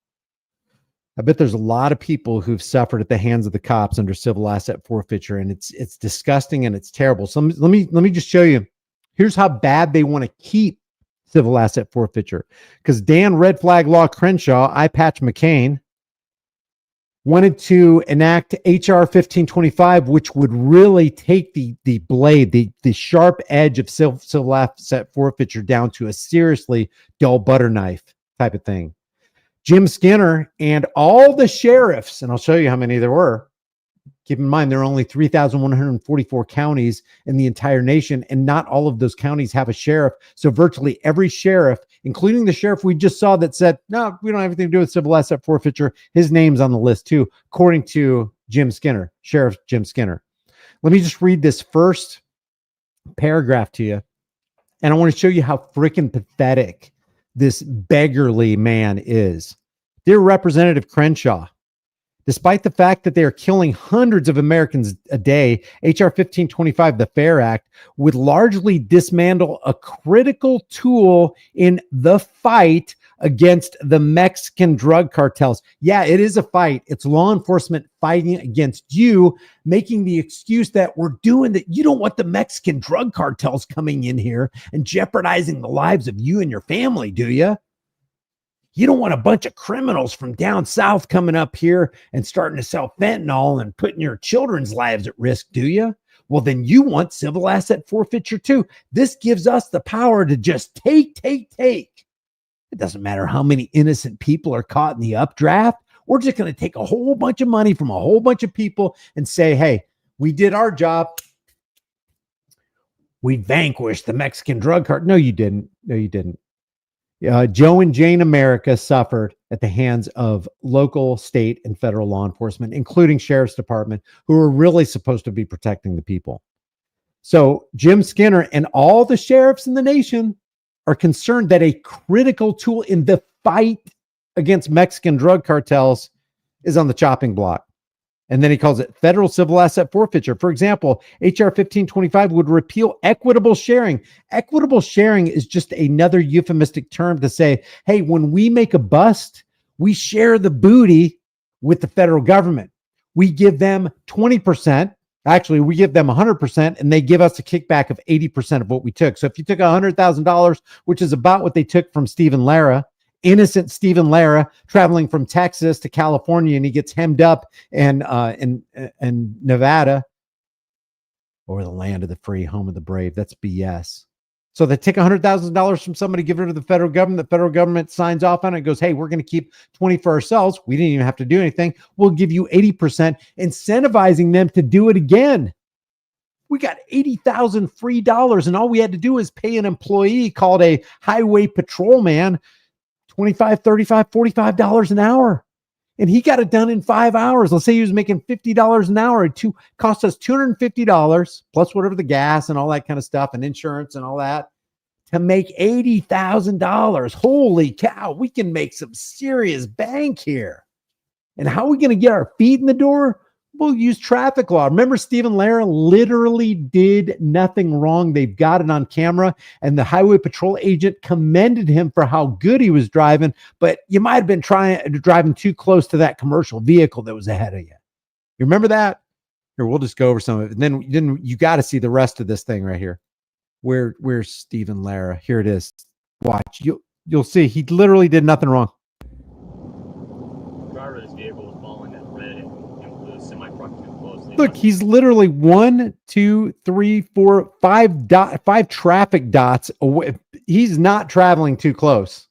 who've suffered at the hands of the cops under civil asset forfeiture, and it's disgusting and it's terrible. So let me just show you. Here's how bad they want to keep civil asset forfeiture. Because Dan Red Flag Law Crenshaw, Eye Patch McCain, wanted to enact HR 1525, which would really take the blade, the sharp edge of civil asset forfeiture down to a seriously dull butter knife type of thing. Jim Skinner and all the sheriffs, and I'll show you how many there were. Keep in mind, there are only 3,144 counties in the entire nation, and not all of those counties have a sheriff. So virtually every sheriff, including the sheriff we just saw that said, no, we don't have anything to do with civil asset forfeiture, his name's on the list too, according to Jim Skinner, Sheriff Jim Skinner. Let me just read this first paragraph to you, and I want to show you how freaking pathetic this beggarly man is. Dear Representative Crenshaw, despite the fact that they are killing hundreds of Americans a day, HR 1525, the FAIR Act, would largely dismantle a critical tool in the fight against the Mexican drug cartels. Yeah, it is a fight. It's law enforcement fighting against you, making the excuse that we're doing that. You don't want the Mexican drug cartels coming in here and jeopardizing the lives of you and your family, do you? You don't want a bunch of criminals from down south coming up here and starting to sell fentanyl and putting your children's lives at risk, do you? Well, then you want civil asset forfeiture too. This gives us the power to just take. It doesn't matter how many innocent people are caught in the updraft. We're just going to take a whole bunch of money from a whole bunch of people and say, hey, we did our job. We vanquished the Mexican drug cart. No, you didn't. No, you didn't. Joe and Jane America suffered at the hands of local, state, and federal law enforcement, including sheriff's department, who are really supposed to be protecting the people. So Jim Skinner and all the sheriffs in the nation are concerned that a critical tool in the fight against Mexican drug cartels is on the chopping block. And then he calls it federal civil asset forfeiture. For example, HR 1525 would repeal equitable sharing. Equitable sharing is just another euphemistic term to say, hey, when we make a bust, we share the booty with the federal government. We give them 20%. Actually, we give them 100%, and they give us a kickback of 80% of what we took. So if you took $100,000, which is about what they took from Stephen Lara, innocent Stephen Lara, traveling from Texas to California, and he gets hemmed up in Nevada, or the land of the free, home of the brave. That's BS. So they take $100,000 from somebody, give it to the federal government. The federal government signs off on it, goes, hey, we're going to keep 20 for ourselves. We didn't even have to do anything. We'll give you 80%, incentivizing them to do it again. We got 80,000 free dollars, and all we had to do is pay an employee called a highway patrolman $25, $35, $45 an hour. And he got it done in 5 hours. Let's say he was making $50 an hour. It cost us $250 plus whatever the gas and all that kind of stuff and insurance and all that to make $80,000. Holy cow, we can make some serious bank here. And how are we going to get our feet in the door? we'll use traffic law. Remember, Stephen Lara literally did nothing wrong. They've got it on camera, and the highway patrol agent commended him for how good he was driving. But you might have been driving too close to that commercial vehicle that was ahead of you. You remember that? Here, we'll just go over some of it. And then you got to see the rest of this thing right here. Where's Stephen Lara? Here it is. Watch. You'll see he literally did nothing wrong. The driver of this vehicle was following that red and the semi-truck too close. Look, he's literally 1, 2, 3, 4, 5 traffic dots away. He's not traveling too close.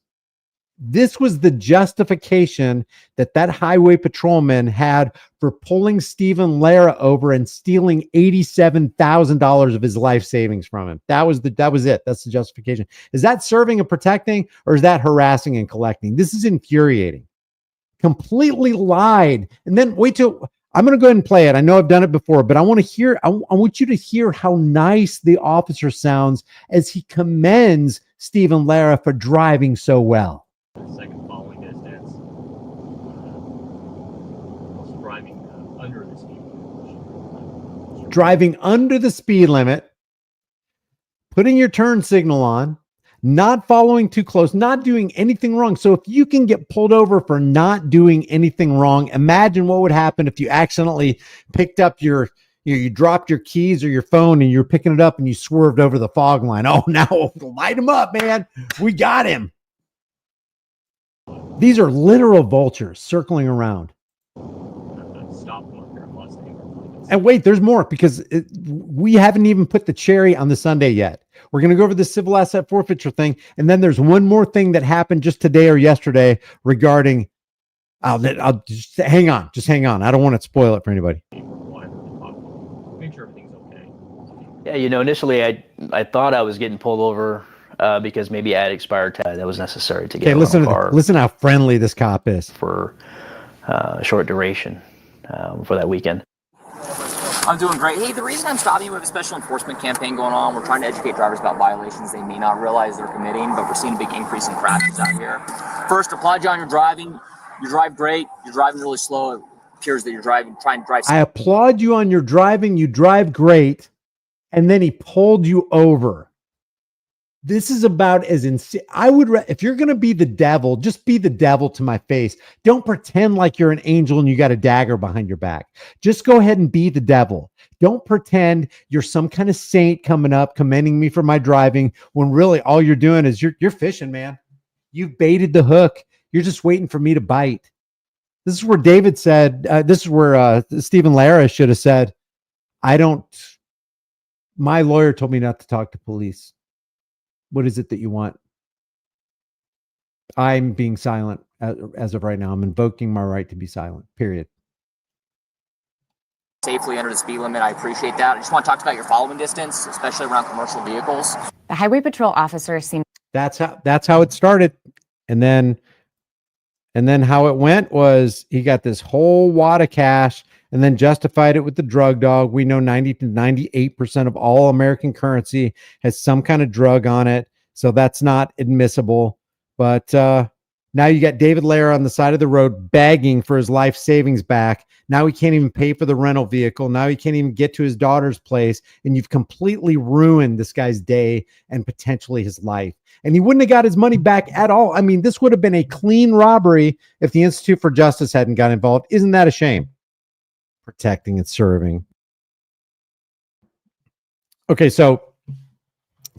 This was the justification that highway patrolman had for pulling Stephen Lara over and stealing $87,000 of his life savings from him. That was it. That's the justification. Is that serving and protecting, or is that harassing and collecting? This is infuriating. Completely lied. And then wait till I'm going to go ahead and play it. I know I've done it before, but I want to hear. I want you to hear how nice the officer sounds as he commends Stephen Lara for driving so well. Second following distance, was driving under the speed limit. Driving under the speed limit, putting your turn signal on, not following too close, not doing anything wrong. So if you can get pulled over for not doing anything wrong, imagine what would happen if you accidentally picked up you dropped your keys or your phone and you're picking it up and you swerved over the fog line. Oh, now light him up, man. We got him. These are literal vultures circling around. And wait, there's more, because we haven't even put the cherry on the sundae yet. We're going to go over the civil asset forfeiture thing. And then there's one more thing that happened just today or yesterday regarding, I'll just hang on. I don't want to spoil it for anybody. Make sure everything's okay. Yeah, initially I thought I was getting pulled over because maybe I had expired tag that was necessary to get listen how friendly this cop is for a short duration for that weekend. I'm doing great. Hey, the reason I'm stopping you, we have a special enforcement campaign going on. We're trying to educate drivers about violations they may not realize they're committing, but we're seeing a big increase in crashes out here. First, applaud you on your driving. You drive great. You're driving really slow. It appears that you're trying to drive. I applaud you on your driving. You drive great. And then he pulled you over. This is about as insane. If you're going to be the devil, just be the devil to my face. Don't pretend like you're an angel and you got a dagger behind your back. Just go ahead and be the devil. Don't pretend you're some kind of saint coming up, commending me for my driving, when really all you're doing is you're fishing, man. You've baited the hook. You're just waiting for me to bite. This is where David said, this is where Stephen Lara should have said, my lawyer told me not to talk to police. What is it that you want? I'm being silent as of right now. I'm invoking my right to be silent, period. Safely under the speed limit. I appreciate that. I just want to talk about your following distance, especially around commercial vehicles. The highway patrol officer seemed. That's how it started. And then how it went was he got this whole wad of cash and then justified it with the drug dog. We know 90 to 98% of all American currency has some kind of drug on it. So that's not admissible. But now you got David Lara on the side of the road begging for his life savings back. Now he can't even pay for the rental vehicle. Now he can't even get to his daughter's place. And you've completely ruined this guy's day and potentially his life. And he wouldn't have got his money back at all. I mean, this would have been a clean robbery if the Institute for Justice hadn't got involved. Isn't that a shame? Protecting and serving. Okay, so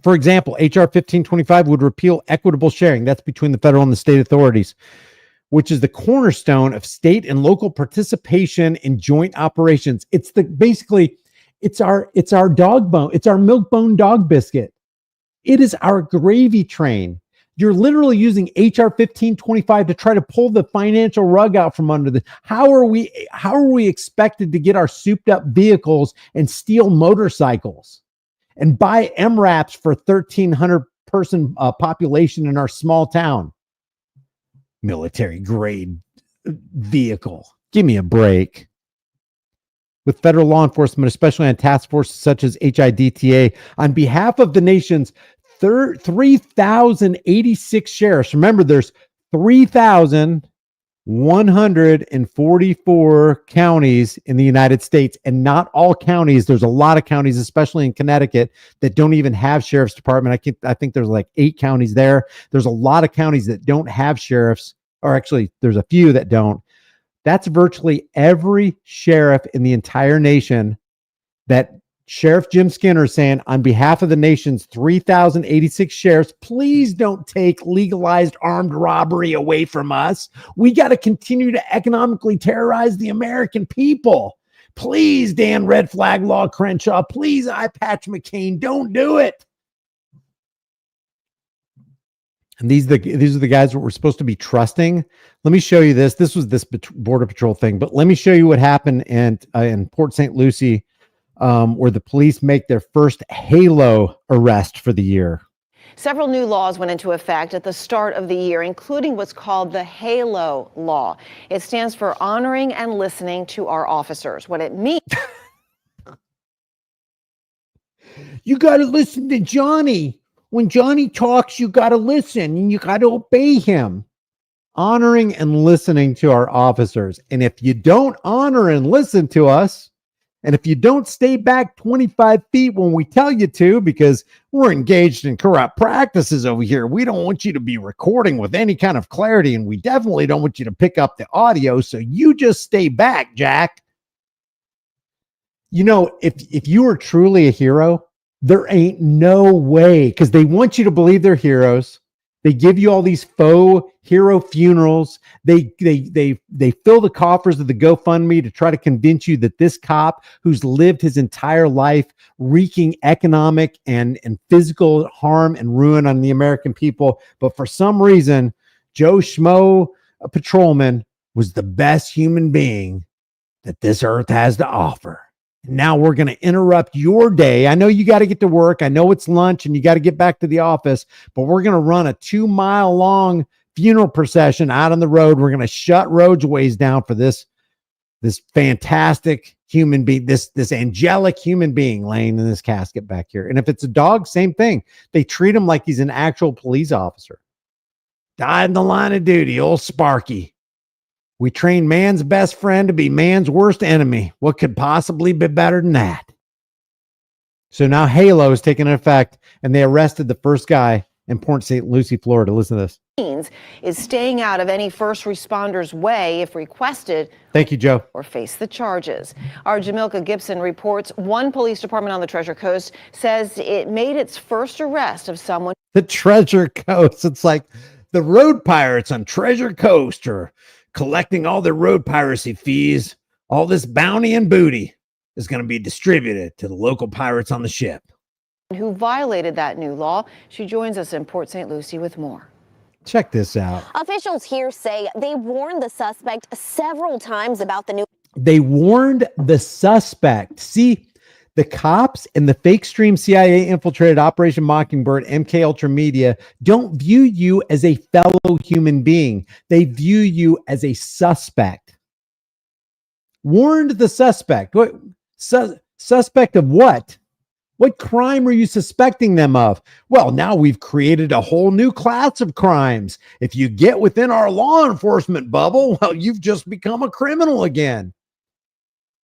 for example, HR 1525 would repeal equitable sharing. That's between the federal and the state authorities, which is the cornerstone of state and local participation in joint operations. It's our dog bone. It's our milk bone dog biscuit. It is our gravy train. You're literally using HR 1525 to try to pull the financial rug out from under the. How are we expected to get our souped up vehicles and steal motorcycles and buy MRAPs for 1,300 person population in our small town? Military grade vehicle. Give me a break. With federal law enforcement, especially on task forces such as HIDTA, on behalf of the nation's 3,086 sheriffs. Remember, there's 3,000 144 counties in the United States, and not all counties. There's a lot of counties, especially in Connecticut, that don't even have sheriff's department. I think there's like 8 counties there. There's a lot of counties that don't have sheriffs, or actually there's a few that don't. That's virtually every sheriff in the entire nation that Sheriff Jim Skinner is saying, on behalf of the nation's 3,086 sheriffs, please don't take legalized armed robbery away from us. We got to continue to economically terrorize the American people. Please, Dan Red Flag Law Crenshaw. Please, I Patch McCain. Don't do it. And these are the guys that we're supposed to be trusting. Let me show you this. This was this Border Patrol thing, but let me show you what happened in Port St. Lucie, where the police make their first halo arrest for the year. Several new laws went into effect at the start of the year, including what's called the HALO law. It stands for honoring and listening to our officers. What it means. You got to listen to Johnny. When Johnny talks, you got to listen and you got to obey him. Honoring and listening to our officers. And if you don't honor and listen to us, and if you don't stay back 25 feet when we tell you to, because we're engaged in corrupt practices over here, we don't want you to be recording with any kind of clarity, and we definitely don't want you to pick up the audio, so you just stay back, Jack. You know, if you are truly a hero, there ain't no way, because they want you to believe they're heroes. They give you all these faux hero funerals. They fill the coffers of the GoFundMe to try to convince you that this cop who's lived his entire life wreaking economic and physical harm and ruin on the American people, but for some reason, Joe Schmo, a patrolman, was the best human being that this earth has to offer. Now we're going to interrupt your day. I know you got to get to work. I know it's lunch and you got to get back to the office, but we're going to run a 2-mile long funeral procession out on the road. We're going to shut roadways down for this fantastic human being, this angelic human being laying in this casket back here. And if it's a dog, same thing. They treat him like he's an actual police officer. Died in the line of duty, old Sparky. We train man's best friend to be man's worst enemy. What could possibly be better than that? So now Halo is taking effect, and they arrested the first guy in Port St. Lucie, Florida. Listen to this. Is staying out of any first responder's way if requested. Thank you, Joe. Or face the charges. Our Jamilka Gibson reports one police department on the Treasure Coast says it made its first arrest of someone. The Treasure Coast. It's like the road pirates on Treasure Coast are collecting all their road piracy fees. All this bounty and booty is going to be distributed to the local pirates on the ship. Who violated that new law. She joins us in Port St. Lucie with more. Check this out. Officials here say they warned the suspect several times about the new. They warned the suspect. See, the cops and the fake stream CIA infiltrated Operation Mockingbird, MK Ultra Media don't view you as a fellow human being. They view you as a suspect. Warned the suspect. What suspect of what? What crime are you suspecting them of? Well, now we've created a whole new class of crimes. If you get within our law enforcement bubble, well, you've just become a criminal again.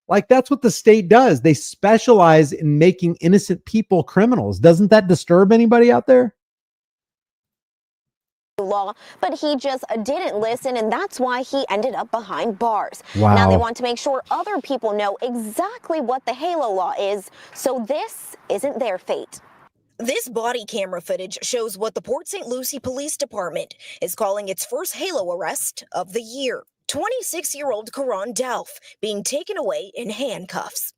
Like, that's what the state does. They specialize in making innocent people criminals. Doesn't that disturb anybody out there? Law, but he just didn't listen, and that's why he ended up behind bars. Wow. Now they want to make sure other people know exactly what the HALO law is, so this isn't their fate. This body camera footage shows what the Port St. Lucie Police Department is calling its first HALO arrest of the year. 26-year-old Karan Delph being taken away in handcuffs.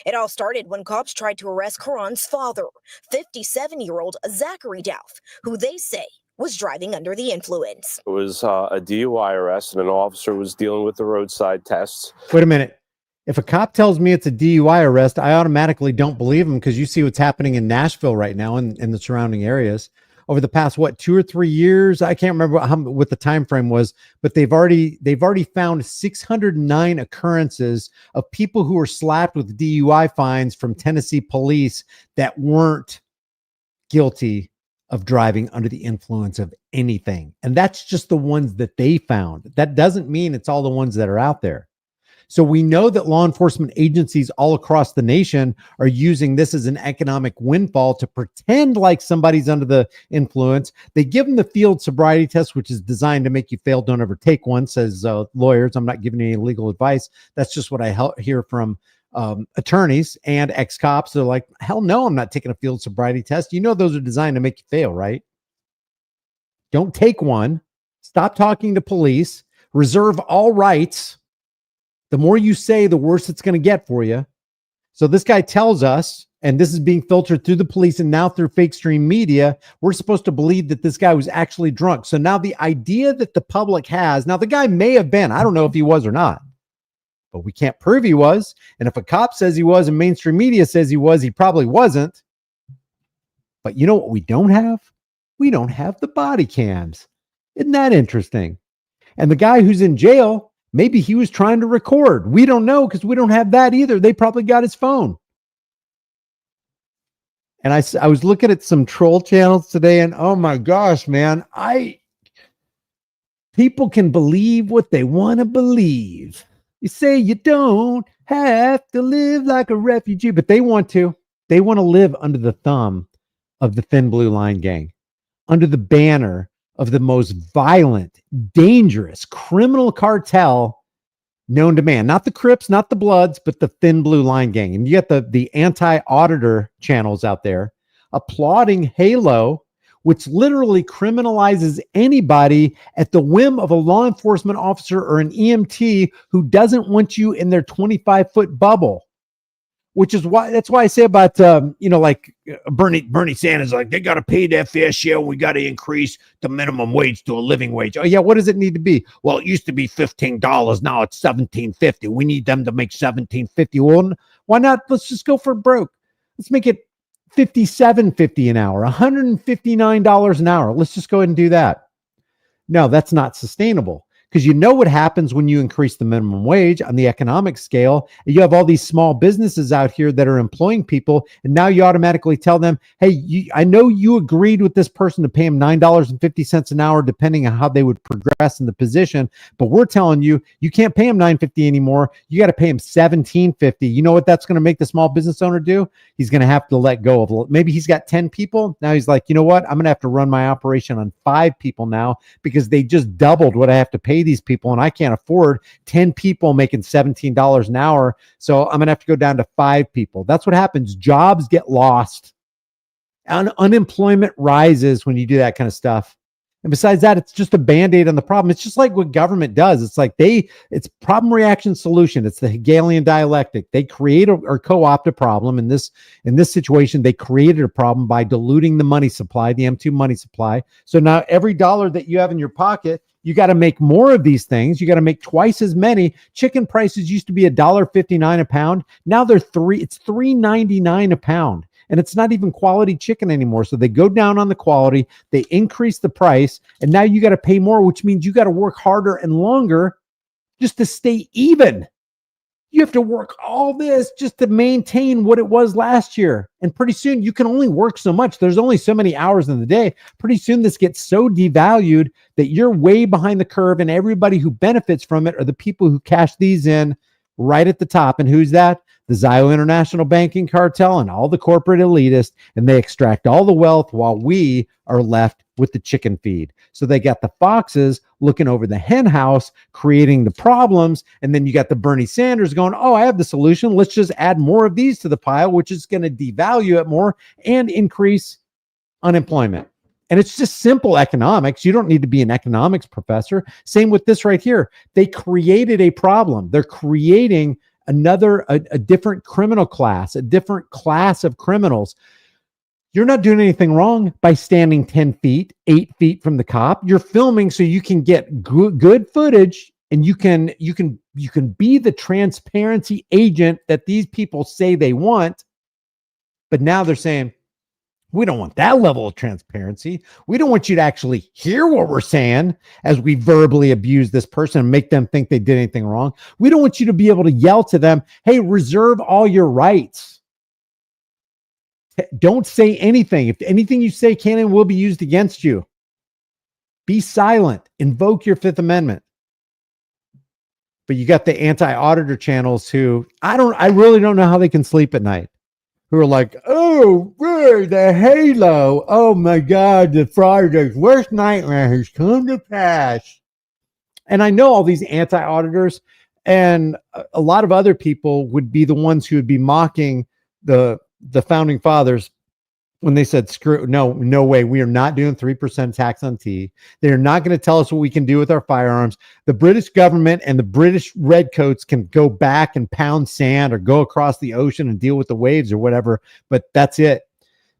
It all started when cops tried to arrest Karan's father, 57-year-old Zachary Delph, who they say was driving under the influence. It was a DUI arrest, and an officer was dealing with the roadside tests. Wait a minute. If a cop tells me it's a DUI arrest, I automatically don't believe him, because you see what's happening in Nashville right now and in the surrounding areas. Over the past, 2 or 3 years, I can't remember what the time frame was, but they've already found 609 occurrences of people who were slapped with DUI fines from Tennessee police that weren't guilty of driving under the influence of anything. And that's just the ones that they found. That doesn't mean it's all the ones that are out there. So we know that law enforcement agencies all across the nation are using this as an economic windfall to pretend like somebody's under the influence. They give them the field sobriety test, which is designed to make you fail. Don't ever take one, says lawyers. I'm not giving any legal advice. That's just what I hear from attorneys and ex-cops. They're like, hell no, I'm not taking a field sobriety test. You know, those are designed to make you fail, right? Don't take one. Stop talking to police. Reserve all rights. The more you say, the worse it's going to get for you. So this guy tells us, and this is being filtered through the police and now through fake stream media, we're supposed to believe that this guy was actually drunk. So now the idea that the public has, now the guy may have been, I don't know if he was or not, but we can't prove he was. And if a cop says he was and mainstream media says he was, he probably wasn't. But you know what we don't have? We don't have the body cams. Isn't that interesting? And the guy who's in jail, maybe he was trying to record. We don't know because we don't have that either. They probably got his phone. And I was looking at some troll channels today, and oh my gosh, man, people can believe what they want to believe. You say you don't have to live like a refugee, but they want to. They want to live under the thumb of the Thin Blue Line gang, under the banner of the most violent, dangerous criminal cartel known to man. Not the Crips, not the Bloods, but the Thin Blue Line gang. And you got the anti-auditor channels out there applauding Halo, which literally criminalizes anybody at the whim of a law enforcement officer or an EMT who doesn't want you in their 25-foot bubble. Which is why, that's why I say about, like Bernie Sanders, like, they got to pay their fair share. We got to increase the minimum wage to a living wage. Oh yeah. What does it need to be? Well, it used to be $15. Now it's $17.50. We need them to make $17.50. Well, why not? Let's just go for broke. Let's make it $57.50 an hour, $159 an hour. Let's just go ahead and do that. No, that's not sustainable. Because you know what happens when you increase the minimum wage on the economic scale. You have all these small businesses out here that are employing people, and now you automatically tell them, hey, I know you agreed with this person to pay him $9.50 an hour, depending on how they would progress in the position, but we're telling you, you can't pay him $9.50 anymore. You got to pay him $17.50. You know what that's going to make the small business owner do? He's going to have to let go of, maybe he's got 10 people. Now he's like, you know what? I'm going to have to run my operation on 5 people now because they just doubled what I have to pay these people, and I can't afford 10 people making $17 an hour. So I'm going to have to go down to 5 people. That's what happens. Jobs get lost. Unemployment rises when you do that kind of stuff. And besides that, it's just a Band-Aid on the problem. It's just like what government does. It's like it's problem, reaction, solution. It's the Hegelian dialectic. They create or co-opt a problem. In this situation, they created a problem by diluting the money supply, the M2 money supply. So now every dollar that you have in your pocket, you got to make more of these things. You got to make twice as many. Chicken prices used to be $1.59 a pound. Now it's $3.99 a pound. And it's not even quality chicken anymore. So they go down on the quality, they increase the price, and now you got to pay more, which means you got to work harder and longer just to stay even. You have to work all this just to maintain what it was last year. And pretty soon you can only work so much. There's only so many hours in the day. Pretty soon this gets so devalued that you're way behind the curve, and everybody who benefits from it are the people who cash these in right at the top. And who's that? The Zio International Banking Cartel and all the corporate elitists, and they extract all the wealth while we are left with the chicken feed. So they got the foxes looking over the hen house, creating the problems, and then you got the Bernie Sanders going, oh, I have the solution. Let's just add more of these to the pile, which is going to devalue it more and increase unemployment. And it's just simple economics. You don't need to be an economics professor. Same with this right here. They created a problem. They're creating a different criminal class, a different class of criminals. You're not doing anything wrong by standing 10 feet, 8 feet from the cop. You're filming so you can get good footage, and you can be the transparency agent that these people say they want. But now they're saying, we don't want that level of transparency. We don't want you to actually hear what we're saying as we verbally abuse this person and make them think they did anything wrong. We don't want you to be able to yell to them, hey, reserve all your rights. Don't say anything. If anything you say can and will be used against you, be silent. Invoke your Fifth Amendment. But you got the anti-auditor channels who I really don't know how they can sleep at night. Who are like, oh, the halo. Oh my God, the fraudster's worst nightmare has come to pass. And I know all these anti-auditors and a lot of other people would be the ones who would be mocking the founding fathers when they said, screw, no way, we are not doing 3% tax on tea. They're not going to tell us what we can do with our firearms. The British government and the British redcoats can go back and pound sand or go across the ocean and deal with the waves or whatever, but that's it.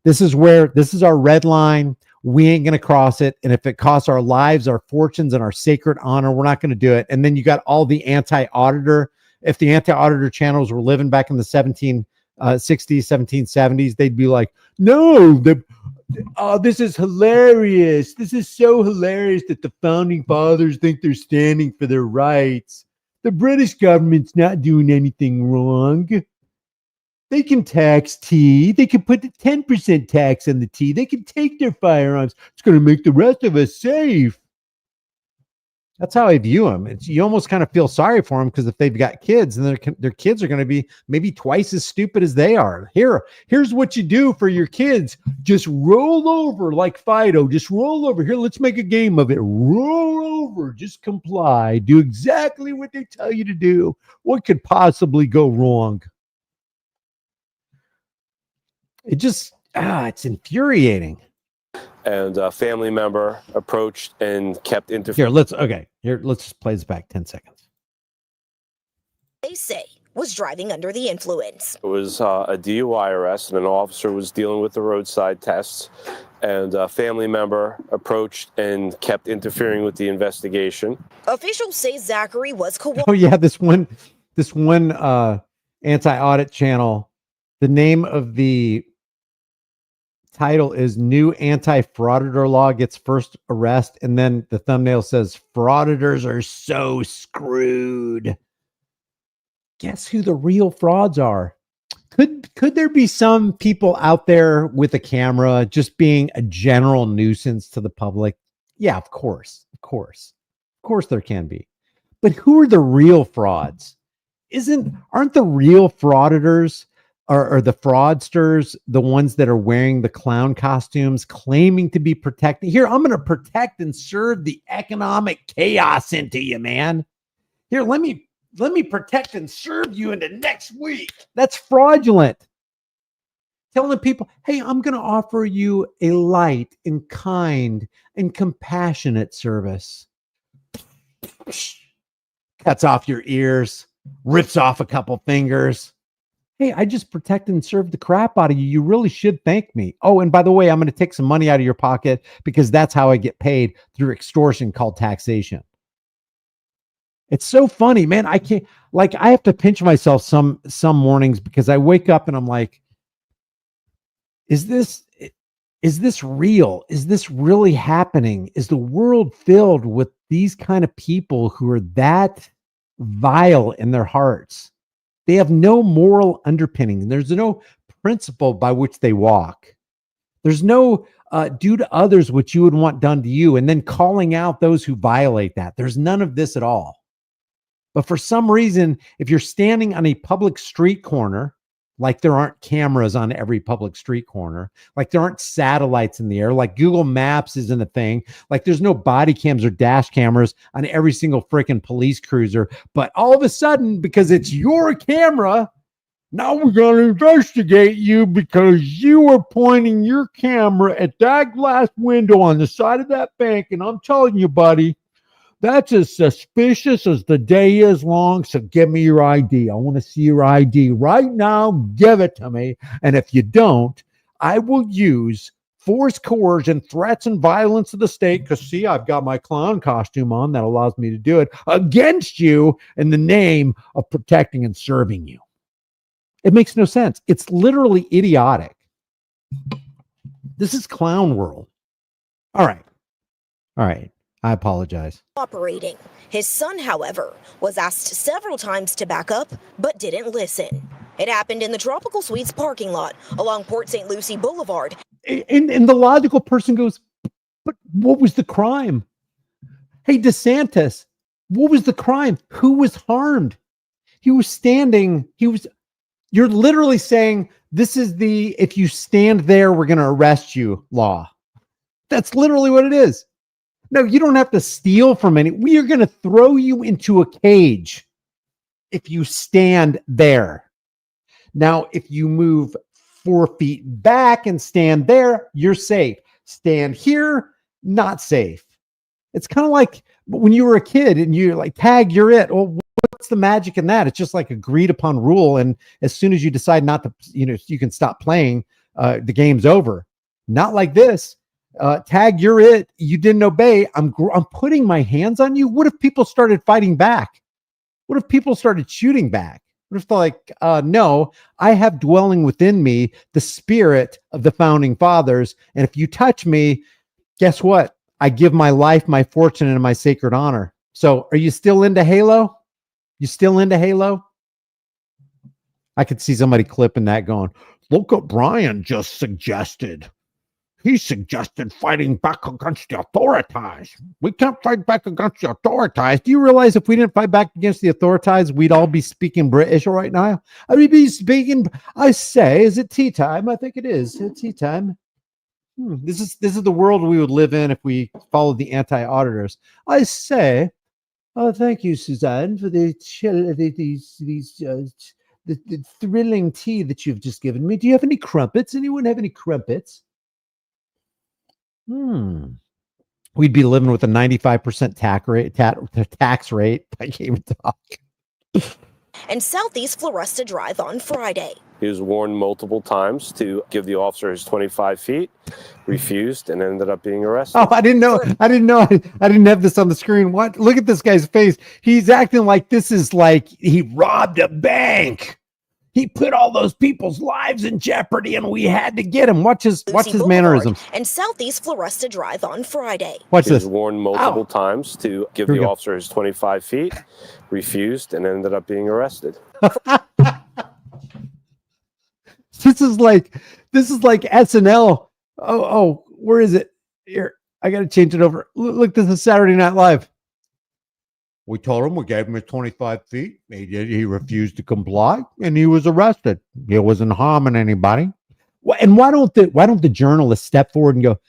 This is our red line. We ain't going to cross it. And if it costs our lives, our fortunes, and our sacred honor, we're not going to do it. And then you got all the anti-auditor. If the anti-auditor channels were living back in the 1760s, 1770s, they'd be like, no, this is hilarious. This is so hilarious that the founding fathers think they're standing for their rights. The British government's not doing anything wrong. They can tax tea. They can put the 10% tax on the tea. They can take their firearms. It's going to make the rest of us safe. That's how I view them. You almost kind of feel sorry for them because if they've got kids and their kids are going to be maybe twice as stupid as they are. Here's what you do for your kids. Just roll over like Fido. Just roll over. Here, let's make a game of it. Roll over. Just comply. Do exactly what they tell you to do. What could possibly go wrong? It just, it's infuriating. And a family member approached and kept interfering. Let's just play this back 10 seconds. They say was driving under the influence. It was a DUI arrest, and an officer was dealing with the roadside tests. And a family member approached and kept interfering with the investigation. Officials say Zachary was Oh yeah, this one anti-audit channel. The name of the title is New Anti-Frauditor Law Gets First Arrest, and then the thumbnail says frauditors are so screwed. Guess who the real frauds are? Could there be some people out there with a camera just being a general nuisance to the public? Yeah, of course there can be. But who are the real frauds? Aren't the real frauditors or the fraudsters the ones that are wearing the clown costumes, claiming to be protecting? Here, I'm going to protect and serve the economic chaos into you, man. Here, let me protect and serve you into next week. That's fraudulent. Telling people, hey, I'm going to offer you a light and kind and compassionate service. Cuts off your ears, rips off a couple fingers. Hey, I just protect and serve the crap out of you. You really should thank me. Oh, and by the way, I'm going to take some money out of your pocket because that's how I get paid, through extortion called taxation. It's so funny, man. I can't, I have to pinch myself some mornings because I wake up and I'm like, is this real? Is this really happening? Is the world filled with these kind of people who are that vile in their hearts? They have no moral underpinning. There's no principle by which they walk. There's no do to others what you would want done to you, and then calling out those who violate that. There's none of this at all. But for some reason, if you're standing on a public street corner, like there aren't cameras on every public street corner, like there aren't satellites in the air, like Google Maps isn't a thing, like there's no body cams or dash cameras on every single freaking police cruiser. But all of a sudden, because it's your camera, now we're going to investigate you because you were pointing your camera at that glass window on the side of that bank. And I'm telling you, buddy, that's as suspicious as the day is long. So give me your ID. I want to see your ID right now. Give it to me. And if you don't, I will use force, coercion, threats, and violence of the state. Because see, I've got my clown costume on that allows me to do it against you in the name of protecting and serving you. It makes no sense. It's literally idiotic. This is clown world. All right. I apologize. Operating. His son, however, was asked several times to back up, but didn't listen. It happened in the Tropical Suites parking lot along Port St. Lucie Boulevard. And the logical person goes, but what was the crime? Hey, DeSantis, what was the crime? Who was harmed? You're literally saying, this is the, if you stand there, we're going to arrest you law. That's literally what it is. No, you don't have to steal from any. We are going to throw you into a cage if you stand there. Now, if you move 4 feet back and stand there, you're safe. Stand here, not safe. It's kind of like when you were a kid and you're like, tag, you're it. Well, what's the magic in that? It's just like agreed upon rule. And as soon as you decide not to, you can stop playing, the game's over. Not like this. Tag, you're it. You didn't obey. I'm putting my hands on you. What if people started fighting back? What if people started shooting back? What if they're like, no, I have dwelling within me the spirit of the founding fathers. And if you touch me, guess what? I give my life, my fortune, and my sacred honor. So are you still into Halo? You still into Halo? I could see somebody clipping that going, look what Brian just suggested. He suggested fighting back against the authorities. We can't fight back against the authorities. Do you realize if we didn't fight back against the authorities, we'd all be speaking British right now? I would be speaking, I say, is it tea time? I think it is. It's tea time. This is the world we would live in if we followed the anti-auditors. I say, oh, thank you, Suzanne, for the thrilling tea that you've just given me. Do you have any crumpets? Anyone have any crumpets? We'd be living with a 95% tax rate. I can't even talk. And Southeast Floresta Drive on Friday. He was warned multiple times to give the officer his 25 feet, refused, and ended up being arrested. Oh, I didn't know. I didn't have this on the screen. What? Look at this guy's face. He's acting like this is like he robbed a bank. He put all those people's lives in jeopardy, and we had to get him. Watch his mannerisms. And Southeast Floresta Drive on Friday. Watch this. He was warned multiple times to give the officer his 25 feet, refused, and ended up being arrested. This is like SNL. Oh, where is it? Here, I got to change it over. Look, this is Saturday Night Live. We told him, we gave him his 25 feet. He refused to comply, and he was arrested. He wasn't harming anybody. And why don't the journalists step forward and go,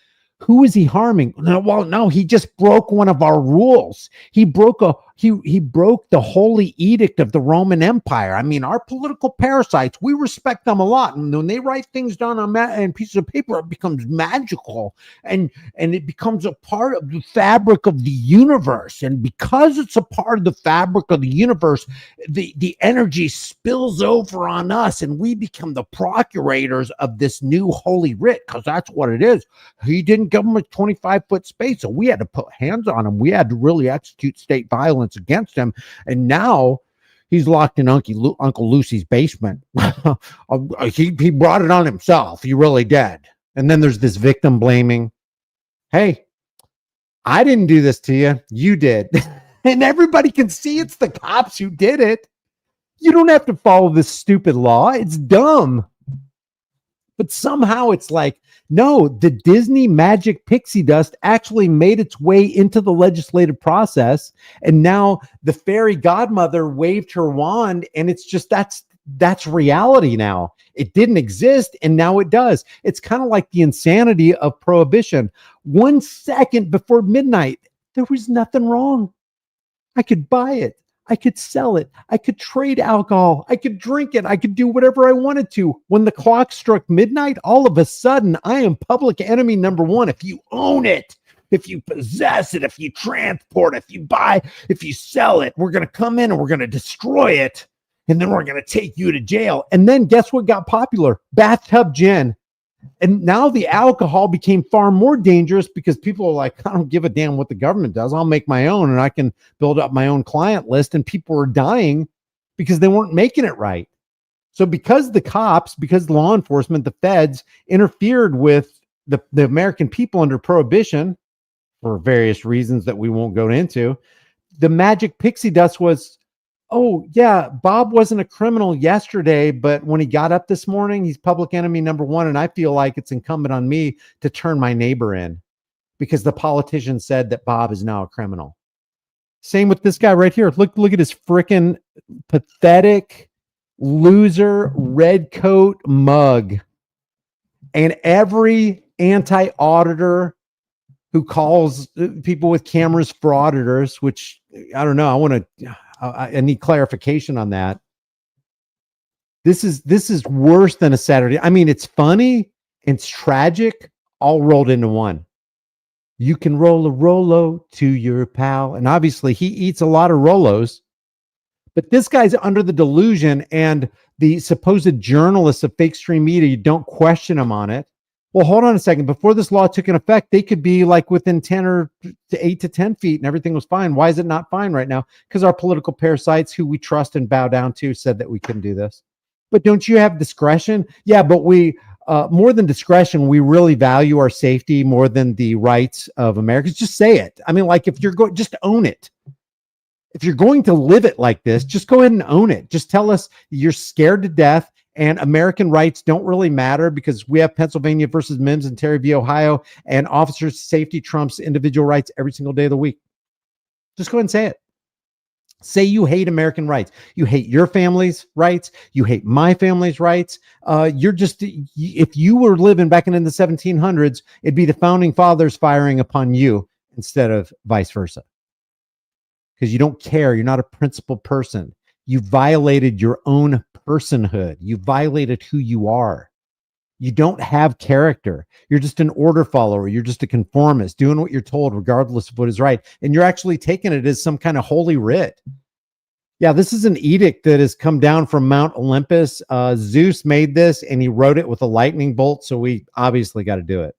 who is he harming? No, he just broke one of our rules. He broke the holy edict of the Roman Empire. I mean, our political parasites, we respect them a lot. And when they write things down on pieces of paper, it becomes magical and it becomes a part of the fabric of the universe. And because it's a part of the fabric of the universe, the energy spills over on us and we become the procurators of this new holy writ, because that's what it is. He didn't give him a 25-foot space, so we had to put hands on him. We had to really execute state violence against him, and now he's locked in Uncle Lucy's basement. He brought it on himself. He really did. And then there's this victim blaming. Hey, I didn't do this to you. You did. And everybody can see it's the cops who did it. You don't have to follow this stupid law. It's dumb. But somehow it's like, no, the Disney magic pixie dust actually made its way into the legislative process. And now the fairy godmother waved her wand, and it's just that's reality now. It didn't exist, and now it does. It's kind of like the insanity of prohibition. 1 second before midnight, there was nothing wrong. I could buy it. I could sell it. I could trade alcohol. I could drink it. I could do whatever I wanted to. When the clock struck midnight, all of a sudden, I am public enemy number one. If you own it, if you possess it, if you transport, if you buy, if you sell it, we're going to come in and we're going to destroy it. And then we're going to take you to jail. And then guess what got popular? Bathtub gin. And now the alcohol became far more dangerous because people are like, I don't give a damn what the government does. I'll make my own and I can build up my own client list. And people are dying because they weren't making it right. So because the cops, because law enforcement, the feds interfered with the American people under prohibition for various reasons that we won't go into, the magic pixie dust was, oh yeah, Bob wasn't a criminal yesterday, but when he got up this morning, he's public enemy number one. And I feel like it's incumbent on me to turn my neighbor in because the politician said that Bob is now a criminal. Same with this guy right here. Look at his freaking pathetic loser red coat mug. And every anti-auditor who calls people with cameras frauditors, which I don't know. I need clarification on that. This is worse than a Saturday. I mean, it's funny, it's tragic, all rolled into one. You can roll a Rolo to your pal. And obviously he eats a lot of Rolos, but this guy's under the delusion, and the supposed journalists of fake stream media, you don't question them on it. Well, hold on a second. Before this law took an effect, they could be like within 10 or to 8 to 10 feet and everything was fine. Why is it not fine right now? Because our political parasites who we trust and bow down to said that we couldn't do this. But don't you have discretion? Yeah, but we, more than discretion, we really value our safety more than the rights of Americans. Just say it. I mean, like if you're going, just own it. If you're going to live it like this, just go ahead and own it. Just tell us you're scared to death and American rights don't really matter because we have Pennsylvania versus Mims and Terry v. Ohio, and officers' safety trumps individual rights every single day of the week. Just go ahead and say it. Say you hate American rights. You hate your family's rights. You hate my family's rights. You're just, if you were living back in the 1700s, it'd be the founding fathers firing upon you instead of vice versa. Because you don't care. You're not a principled person. You violated your own personhood. You violated who you are. You don't have character. You're just an order follower. You're just a conformist doing what you're told regardless of what is right. And you're actually taking it as some kind of holy writ. Yeah, this is an edict that has come down from Mount Olympus. Zeus made this and he wrote it with a lightning bolt. So we obviously got to do it.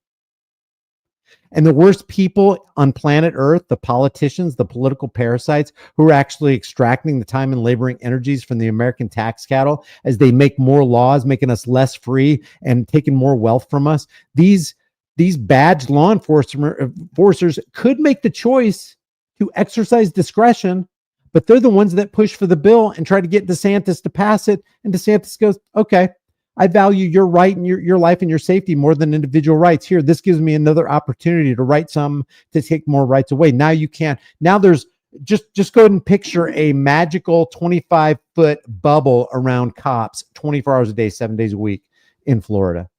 And the worst people on planet Earth, the politicians, the political parasites who are actually extracting the time and laboring energies from the American tax cattle as they make more laws, making us less free and taking more wealth from us. These badged law enforcers could make the choice to exercise discretion, but they're the ones that push for the bill and try to get DeSantis to pass it. And DeSantis goes, okay, I value your right and your life and your safety more than individual rights. Here, this gives me another opportunity to write some to take more rights away. Now you can't. Now there's just go ahead and picture a magical 25-foot bubble around cops 24 hours a day, 7 days a week in Florida.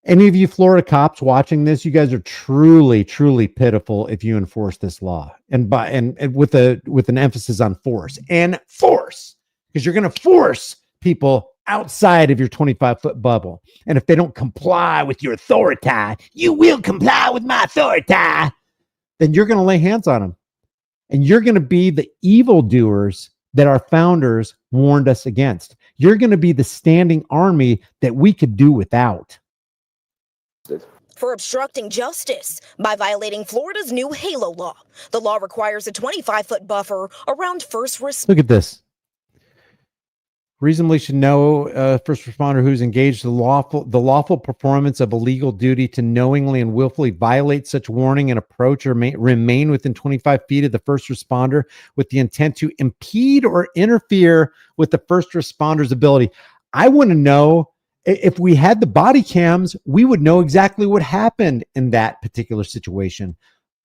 Any of you Florida cops watching this, you guys are truly, truly pitiful if you enforce this law, and with an emphasis on force and force, because you're going to force people outside of your 25-foot bubble. And if they don't comply with your authority, you will comply with my authority, then you're going to lay hands on them. And you're going to be the evildoers that our founders warned us against. You're going to be the standing army that we could do without. For obstructing justice by violating Florida's new HALO law. The law requires a 25-foot buffer around first responders. Look at this. Reasonably should know first responder who's engaged the lawful performance of a legal duty to knowingly and willfully violate such warning and approach or remain within 25 feet of the first responder with the intent to impede or interfere with the first responder's ability. I want to know, if we had the body cams, we would know exactly what happened in that particular situation.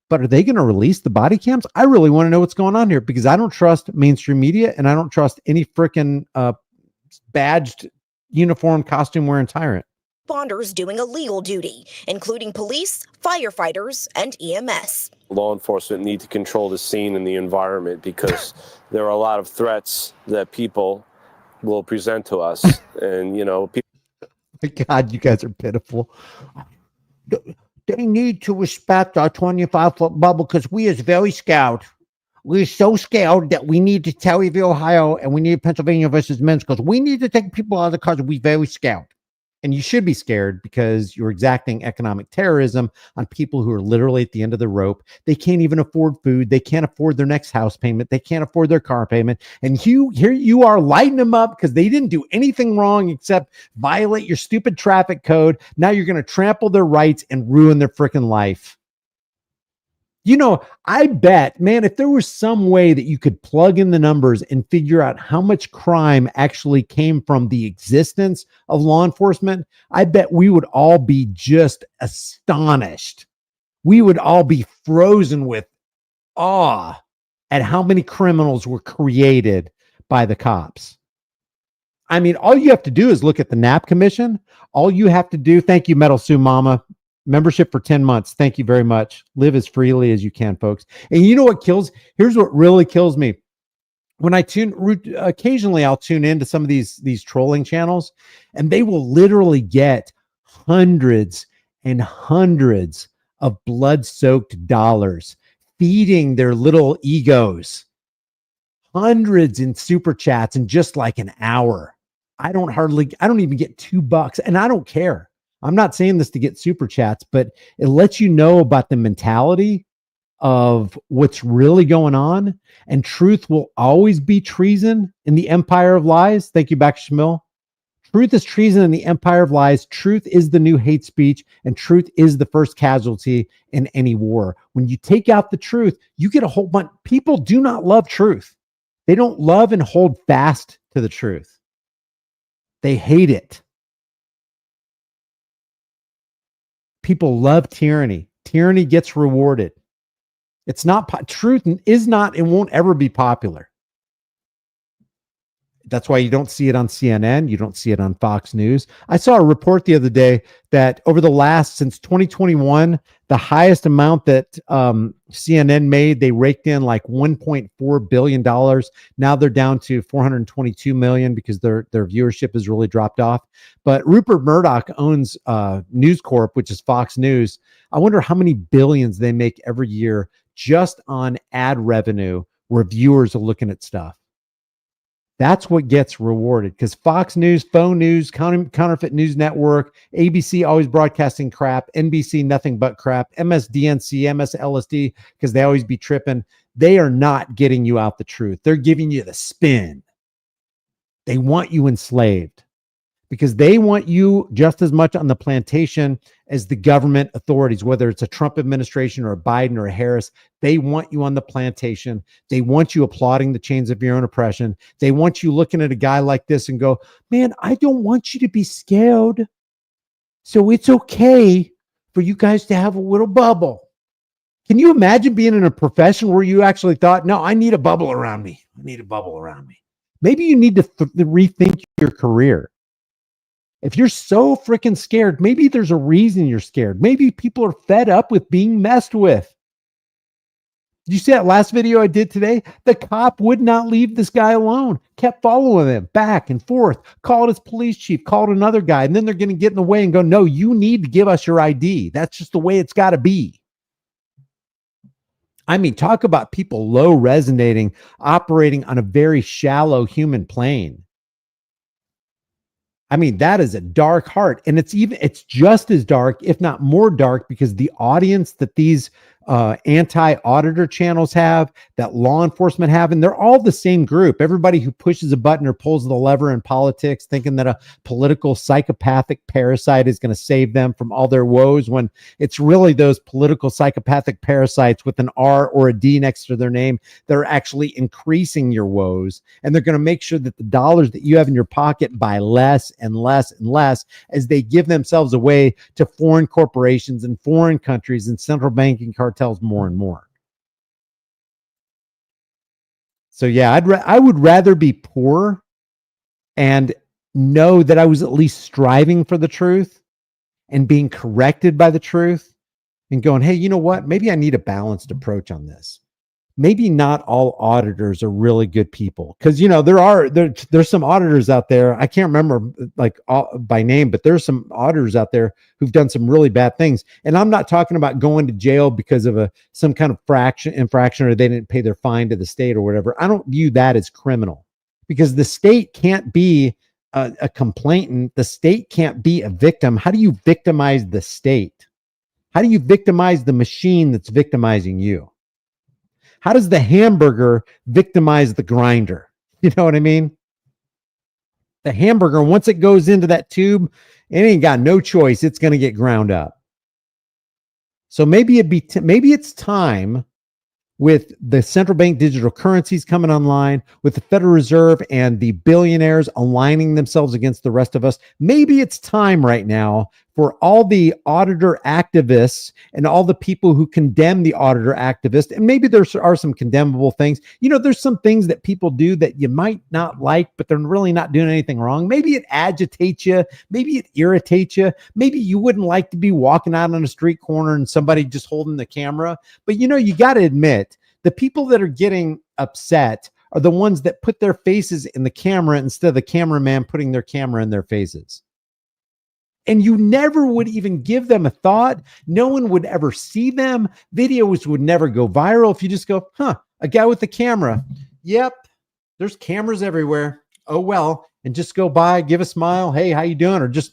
But are they going to release the body cams? I really want to know what's going on here, because I don't trust mainstream media and I don't trust any freaking badged uniform costume wearing tyrant. Responders doing a legal duty, including police, firefighters, and EMS. Law enforcement need to control the scene and the environment because there are a lot of threats that people will present to us. And, you know, people. My God, you guys are pitiful. They need to respect our 25-foot bubble because we is very scared. We're so scared that we need to Terry v. Ohio and we need Pennsylvania versus Mims because we need to take people out of the cars. We're very scared. And you should be scared because you're exacting economic terrorism on people who are literally at the end of the rope. They can't even afford food. They can't afford their next house payment. They can't afford their car payment. And here you are lighting them up because they didn't do anything wrong except violate your stupid traffic code. Now you're going to trample their rights and ruin their freaking life. You know, I bet, man, if there was some way that you could plug in the numbers and figure out how much crime actually came from the existence of law enforcement, I bet we would all be just astonished. We would all be frozen with awe at how many criminals were created by the cops. I mean, all you have to do is look at the Knapp Commission. All you have to do, thank you, Metal Sue Mama. Membership for 10 months. Thank you very much. Live as freely as you can, folks. And you know what kills? Here's what really kills me. When I occasionally I'll tune into some of these trolling channels, and they will literally get hundreds and hundreds of blood-soaked dollars feeding their little egos. Hundreds in super chats in just like an hour. I don't even get $2, and I don't care. I'm not saying this to get super chats, but it lets you know about the mentality of what's really going on. And truth will always be treason in the empire of lies. Thank you, back Shmil. Truth is treason in the empire of lies. Truth is the new hate speech, and truth is the first casualty in any war. When you take out the truth, you get a whole bunch. People do not love truth. They don't love and hold fast to the truth. They hate it. People love tyranny. Tyranny gets rewarded. It's not truth is not and won't ever be popular. That's why you don't see it on CNN. You don't see it on Fox News. I saw a report the other day that over the since 2021, the highest amount that CNN made, they raked in like $1.4 billion. Now they're down to 422 million because their viewership has really dropped off. But Rupert Murdoch owns News Corp, which is Fox News. I wonder how many billions they make every year just on ad revenue where viewers are looking at stuff. That's what gets rewarded, because Fox News, Faux News, Counterfeit News Network, ABC always broadcasting crap, NBC nothing but crap, MSDNC, MSLSD, because they always be tripping. They are not getting you out the truth. They're giving you the spin. They want you enslaved because they want you just as much on the plantation as the government authorities, whether it's a Trump administration or a Biden or a Harris. They want you on the plantation. They want you applauding the chains of your own oppression. They want you looking at a guy like this and go, man, I don't want you to be scared. So it's okay for you guys to have a little bubble. Can you imagine being in a profession where you actually thought, no, I need a bubble around me. I need a bubble around me. Maybe you need to rethink your career. If you're so freaking scared, maybe there's a reason you're scared. Maybe people are fed up with being messed with. Did you see that last video I did today? The cop would not leave this guy alone, kept following him back and forth, called his police chief, called another guy, and then they're going to get in the way and go, no, you need to give us your ID. That's just the way it's got to be. I mean, talk about people low resonating, operating on a very shallow human plane. I mean, that is a dark heart. And it's just as dark, if not more dark, because the audience that these anti-auditor channels have, that law enforcement have, and they're all the same group. Everybody who pushes a button or pulls the lever in politics, thinking that a political psychopathic parasite is going to save them from all their woes, when it's really those political psychopathic parasites with an R or a D next to their name that are actually increasing your woes. And they're going to make sure that the dollars that you have in your pocket buy less and less and less as they give themselves away to foreign corporations and foreign countries and central banking cartels more and more. So yeah, I would rather be poor and know that I was at least striving for the truth and being corrected by the truth and going, hey, you know what? Maybe I need a balanced approach on this. Maybe not all auditors are really good people, because there's some auditors out there. I can't remember by name, but there's some auditors out there who've done some really bad things. And I'm not talking about going to jail because of some kind of infraction or they didn't pay their fine to the state or whatever. I don't view that as criminal, because the state can't be a complainant. The state can't be a victim. How do you victimize the state? How do you victimize the machine that's victimizing you? How does the hamburger victimize the grinder? You know what I mean? The hamburger, once it goes into that tube, it ain't got no choice. It's going to get ground up. So maybe maybe it's time, with the central bank digital currencies coming online, with the Federal Reserve and the billionaires aligning themselves against the rest of us, maybe it's time right now for all the auditor activists and all the people who condemn the auditor activists. And maybe there are some condemnable things. There's some things that people do that you might not like, but they're really not doing anything wrong. Maybe it agitates you. Maybe it irritates you. Maybe you wouldn't like to be walking out on a street corner and somebody just holding the camera. But you got to admit, the people that are getting upset are the ones that put their faces in the camera instead of the cameraman putting their camera in their faces. And you never would even give them a thought. No one would ever see them. Videos would never go viral if you just go, a guy with a camera. Yep, there's cameras everywhere. Oh, well, and just go by, give a smile. Hey, how you doing? Or just,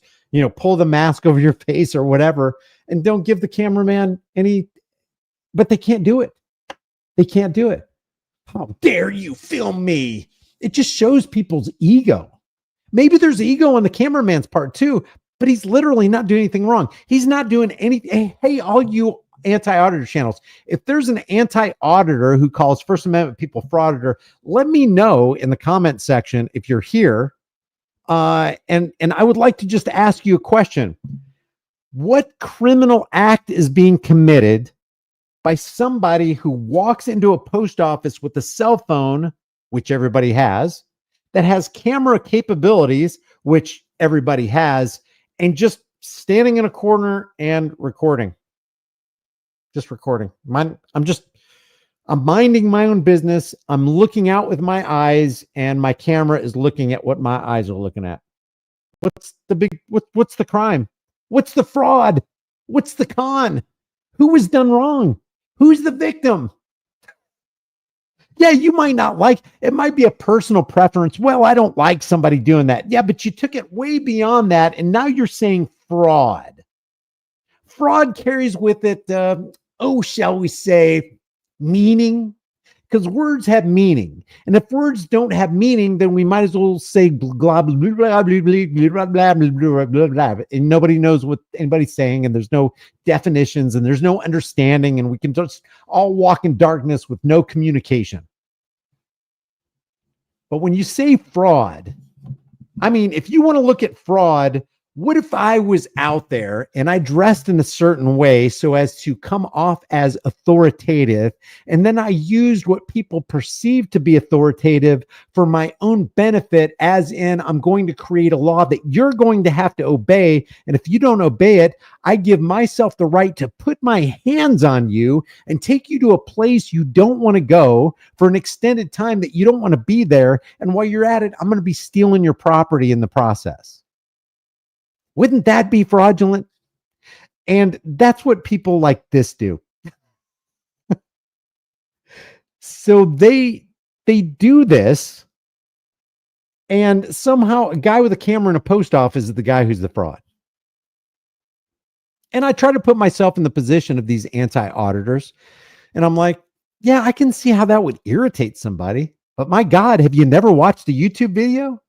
pull the mask over your face or whatever. And don't give the cameraman any, but they can't do it. They can't do it. How dare you film me? It just shows people's ego. Maybe there's ego on the cameraman's part too, but he's literally not doing anything wrong. He's not doing anything. Hey, all you anti-auditor channels, if there's an anti-auditor who calls First Amendment people frauditor, let me know in the comment section if you're here. And I would like to just ask you a question. What criminal act is being committed by somebody who walks into a post office with a cell phone, which everybody has, that has camera capabilities, which everybody has, and just standing in a corner and recording? Just recording. I'm minding my own business. I'm looking out with my eyes, and my camera is looking at what my eyes are looking at. What's the crime? What's the fraud? What's the con? Who was done wrong? Who's the victim? Yeah, you might not like, it might be a personal preference. Well, I don't like somebody doing that. Yeah, but you took it way beyond that. And now you're saying fraud. Fraud carries with it, shall we say, meaning? Because words have meaning. And if words don't have meaning, then we might as well say blah, blah, blah, blah, blah, blah, blah, blah, blah, blah, and nobody knows what anybody's saying, and there's no definitions, and there's no understanding, and we can just all walk in darkness with no communication. But when you say fraud, I mean, if you want to look at fraud, what if I was out there and I dressed in a certain way so as to come off as authoritative, and then I used what people perceive to be authoritative for my own benefit, as in I'm going to create a law that you're going to have to obey, and if you don't obey it, I give myself the right to put my hands on you and take you to a place you don't want to go for an extended time that you don't want to be there, and while you're at it, I'm going to be stealing your property in the process. Wouldn't that be fraudulent? And that's what people like this do. So they do this, and somehow a guy with a camera in a post office is the guy who's the fraud. And I try to put myself in the position of these anti-auditors, and I'm like, yeah, I can see how that would irritate somebody. But my God, have you never watched a YouTube video?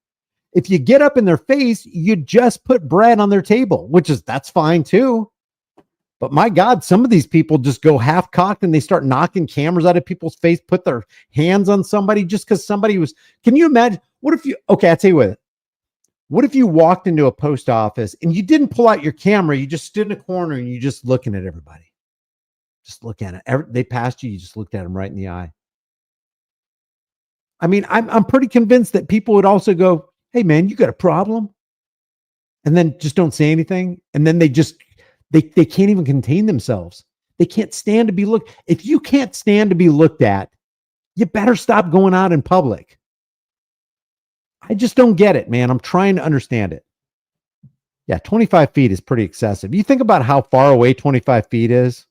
If you get up in their face, you just put bread on their table, that's fine too. But my God, some of these people just go half cocked and they start knocking cameras out of people's face, put their hands on somebody just because somebody was, can you imagine? I'll tell you what if you walked into a post office and you didn't pull out your camera, you just stood in a corner and you just looking at everybody. Just look at it. They passed you, you just looked at them right in the eye. I mean, I'm pretty convinced that people would also go, hey man, you got a problem? And then just don't say anything. And then they can't even contain themselves. They can't stand to be looked. If you can't stand to be looked at, you better stop going out in public. I just don't get it, man. I'm trying to understand it. Yeah, 25 feet is pretty excessive. You think about how far away 25 feet is.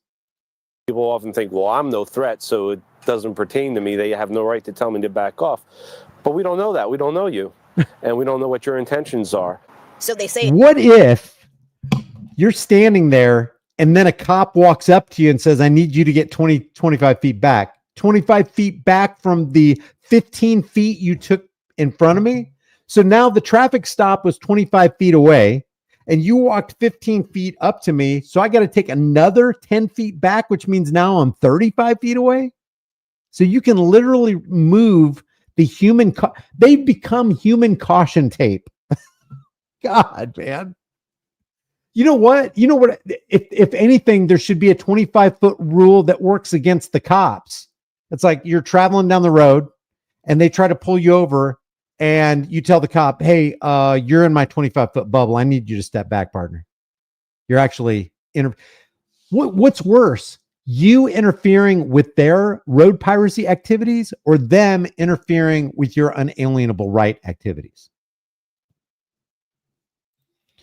People often think, well, I'm no threat, so it doesn't pertain to me. They have no right to tell me to back off. But we don't know that. We don't know you. And we don't know what your intentions are. So they say, what if you're standing there and then a cop walks up to you and says, I need you to get 25 feet back. 25 feet back from the 15 feet you took in front of me. So now the traffic stop was 25 feet away. and you walked 15 feet up to me. So I got to take another 10 feet back, which means now I'm 35 feet away. So you can literally move the human. They've become human caution tape. God, man. You know what? If anything, there should be a 25-foot rule that works against the cops. It's like you're traveling down the road and they try to pull you over and you tell the cop, hey, you're in my 25-foot bubble. I need you to step back, partner. You're actually what's worse, you interfering with their road piracy activities or them interfering with your unalienable right activities?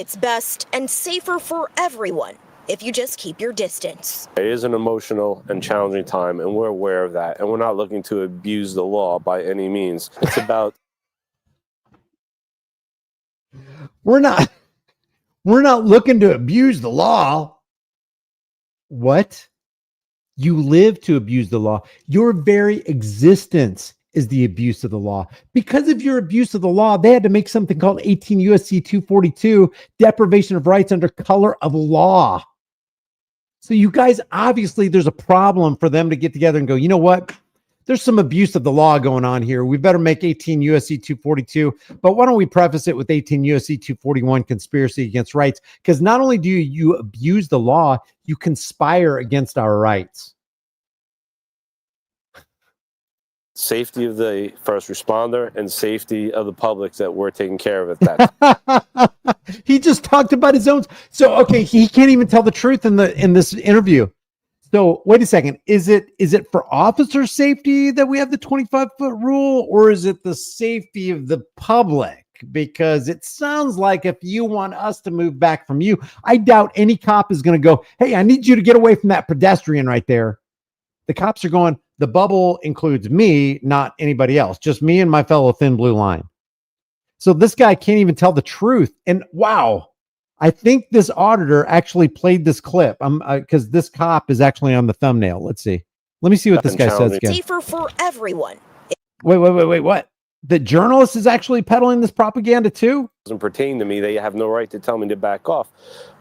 It's best and safer for everyone if you just keep your distance. It is an emotional and challenging time, and we're aware of that. And we're not looking to abuse the law by any means. It's about we're not looking to abuse the law. What? You live to abuse the law. Your very existence is the abuse of the law. Because of your abuse of the law, they had to make something called 18 U.S.C. 242, deprivation of rights under color of law. So you guys, obviously there's a problem for them to get together and go, you know what? There's some abuse of the law going on here. We better make 18 U.S.C. 242. But why don't we preface it with 18 U.S.C. 241, conspiracy against rights? Because not only do you abuse the law, you conspire against our rights. safety of the first responder and safety of the public that we're taking care of at that. He just talked about his own. So, okay, he can't even tell the truth in this interview. So wait a second. Is it for officer safety that we have the 25-foot rule, or is it the safety of the public? Because it sounds like if you want us to move back from you, I doubt any cop is going to go, hey, I need you to get away from that pedestrian right there. The cops are going, the bubble includes me, not anybody else, just me and my fellow thin blue line. So this guy can't even tell the truth. And wow, I think this auditor actually played this clip because this cop is actually on the thumbnail. Let's see. Let me see what this guy says again. Safer for everyone. Wait. What? The journalist is actually peddling this propaganda too? Doesn't pertain to me. They have no right to tell me to back off.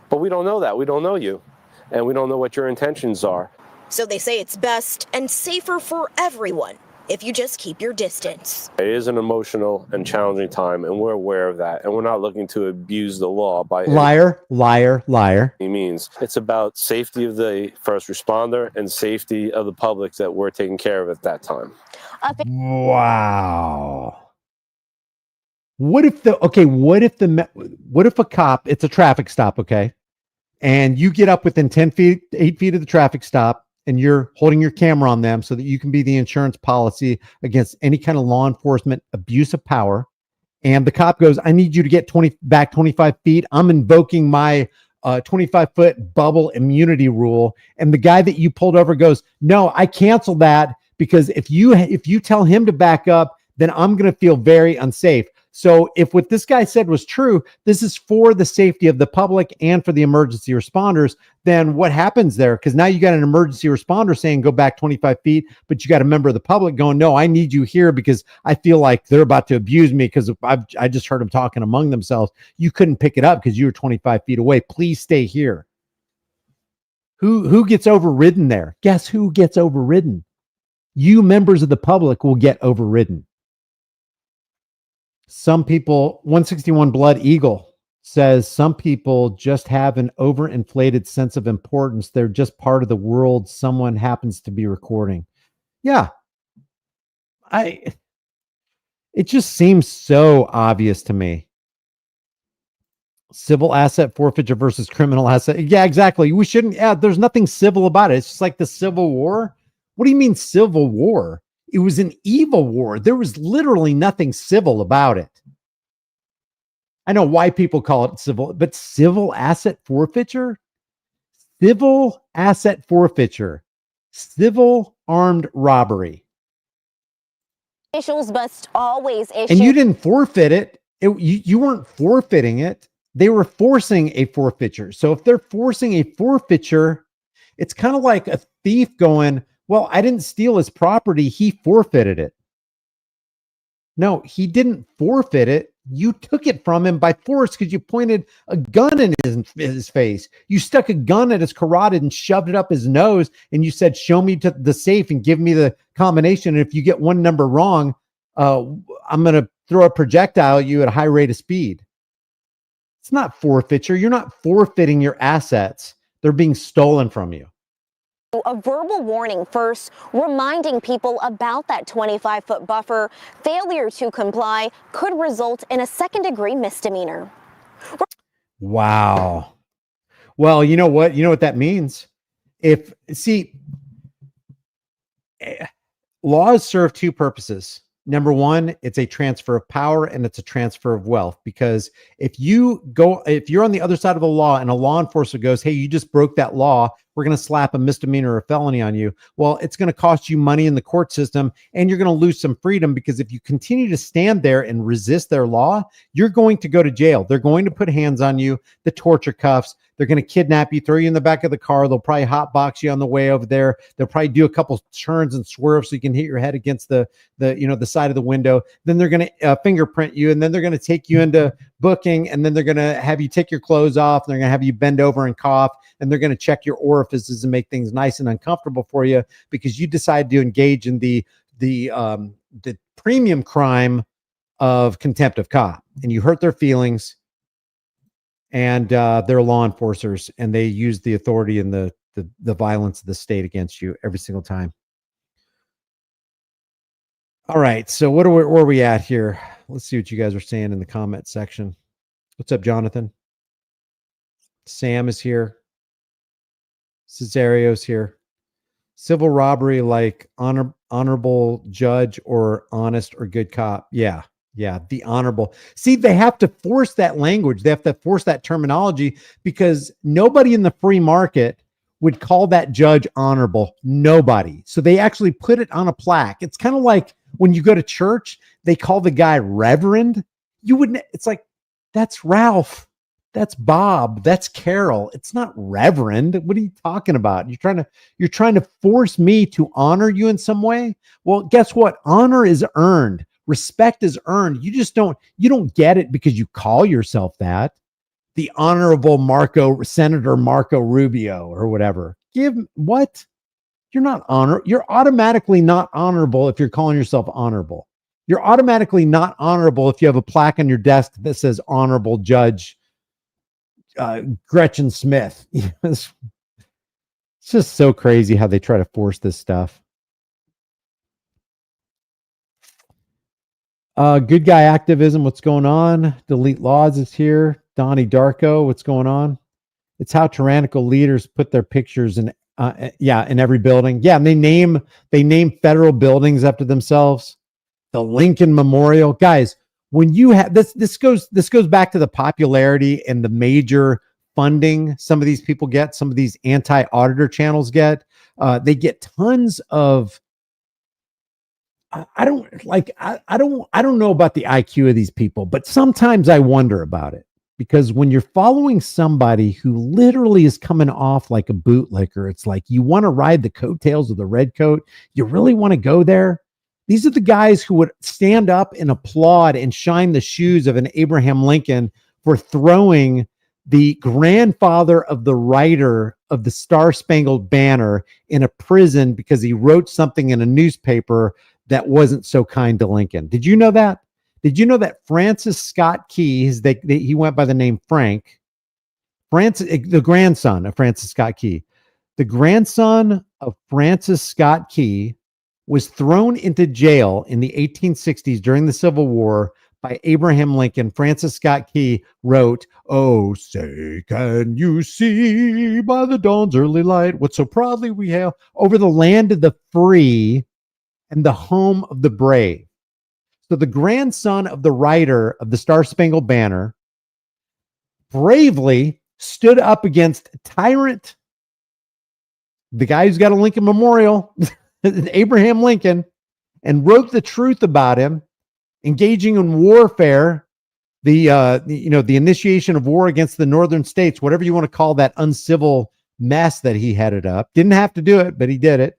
But we don't know that. We don't know you. And we don't know what your intentions are. So they say it's best and safer for everyone if you just keep your distance. It is an emotional and challenging time, and we're aware of that. And we're not looking to abuse the law by any means. It's about safety of the first responder and safety of the public that we're taking care of at that time. Wow. What if a cop, it's a traffic stop, okay? And you get up within 8 feet of the traffic stop, and you're holding your camera on them so that you can be the insurance policy against any kind of law enforcement abuse of power. And the cop goes, I need you to get back 25 feet. I'm invoking my 25-foot bubble immunity rule. And the guy that you pulled over goes, no, I canceled that because if you tell him to back up, then I'm going to feel very unsafe. So if what this guy said was true, this is for the safety of the public and for the emergency responders, then what happens there? Because now you got an emergency responder saying go back 25 feet, but you got a member of the public going, no, I need you here because I feel like they're about to abuse me because I just heard them talking among themselves. You couldn't pick it up because you were 25 feet away. Please stay here. Who gets overridden there? Guess who gets overridden? You members of the public will get overridden. Some people, 161 Blood Eagle says some people just have an overinflated sense of importance. They're just part of the world someone happens to be recording. Yeah. It just seems so obvious to me. Civil asset forfeiture versus criminal asset. Yeah, exactly. We shouldn't, there's nothing civil about it. It's just like the Civil War. What do you mean Civil War? It was an evil war. There was literally nothing civil about it. I know why people call it civil, but civil asset forfeiture, civil asset forfeiture, civil armed robbery. Officials must always issue. And you didn't forfeit it. You weren't forfeiting it. They were forcing a forfeiture. So if they're forcing a forfeiture, it's kind of like a thief going, well, I didn't steal his property. He forfeited it. No, he didn't forfeit it. You took it from him by force because you pointed a gun in his face. You stuck a gun at his carotid and shoved it up his nose, and you said, show me to the safe and give me the combination. And if you get one number wrong, I'm going to throw a projectile at you at a high rate of speed. It's not forfeiture. You're not forfeiting your assets. They're being stolen from you. A verbal warning first, reminding people about that 25-foot buffer. Failure to comply could result in a second-degree misdemeanor. Wow. Well, you know what? You know what that means? Laws serve two purposes. Number one, it's a transfer of power and it's a transfer of wealth, because if you're on the other side of the law and a law enforcer goes, hey, you just broke that law, we're going to slap a misdemeanor or a felony on you. Well, it's going to cost you money in the court system and you're going to lose some freedom, because if you continue to stand there and resist their law, you're going to go to jail. They're going to put hands on you, the torture cuffs. They're going to kidnap you, throw you in the back of the car. They'll probably hotbox you on the way over there. They'll probably do a couple turns and swerves so you can hit your head against the side of the window. Then they're going to fingerprint you, and then they're going to take you into booking, and then they're going to have you take your clothes off. And they're going to have you bend over and cough, and they're going to check your orifices and make things nice and uncomfortable for you because you decide to engage in the premium crime of contempt of cop, and you hurt their feelings. And they're law enforcers, and they use the authority and the violence of the state against you every single time. All right, so where are we at here? Let's see what you guys are saying in the comment section. What's up, Jonathan? Sam is here. Cesario's here. Civil robbery, like honorable judge or honest or good cop. Yeah, the honorable. See, they have to force that language. They have to force that terminology, because nobody in the free market would call that judge honorable. Nobody. So they actually put it on a plaque. It's kind of like when you go to church, they call the guy reverend. You wouldn't. It's like, that's Ralph. That's Bob. That's Carol. It's not reverend. What are you talking about? You're trying to force me to honor you in some way. Well, guess what? Honor is earned. Respect is earned. You don't get it because you call yourself that. The Honorable Senator Marco Rubio or whatever. What? You're automatically not honorable if you're calling yourself honorable. You're automatically not honorable if you have a plaque on your desk that says Honorable Judge Gretchen Smith. It's just so crazy how they try to force this stuff. Good guy activism, what's going on? Delete Laws is here. Donnie Darko, what's going on? It's how tyrannical leaders put their pictures in every building. Yeah, and they name federal buildings after themselves. The Lincoln Memorial. Guys, when you have this goes back to the popularity and the major funding some of these people get, some of these anti-auditor channels get. They get tons of I don't know about the IQ of these people, but sometimes I wonder about it, because when you're following somebody who literally is coming off like a bootlicker, it's like you want to ride the coattails of the red coat. You really want to go there. These are the guys who would stand up and applaud and shine the shoes of an Abraham Lincoln for throwing the grandfather of the writer of the Star-Spangled Banner in a prison because he wrote something in a newspaper that wasn't so kind to Lincoln. Did you know that? Did you know that Francis Scott Key, he went by the name Frank, the grandson of Francis Scott Key, the grandson of Francis Scott Key was thrown into jail in the 1860s during the Civil War by Abraham Lincoln. Francis Scott Key wrote, "Oh, say, can you see by the dawn's early light what so proudly we hail over the land of the free and the home of the brave." So the grandson of the writer of the Star-Spangled Banner bravely stood up against tyrant, the guy who's got a Lincoln Memorial, Abraham Lincoln, and wrote the truth about him, engaging in warfare, the initiation of war against the northern states, whatever you want to call that uncivil mess that he headed up. Didn't have to do it, but he did it.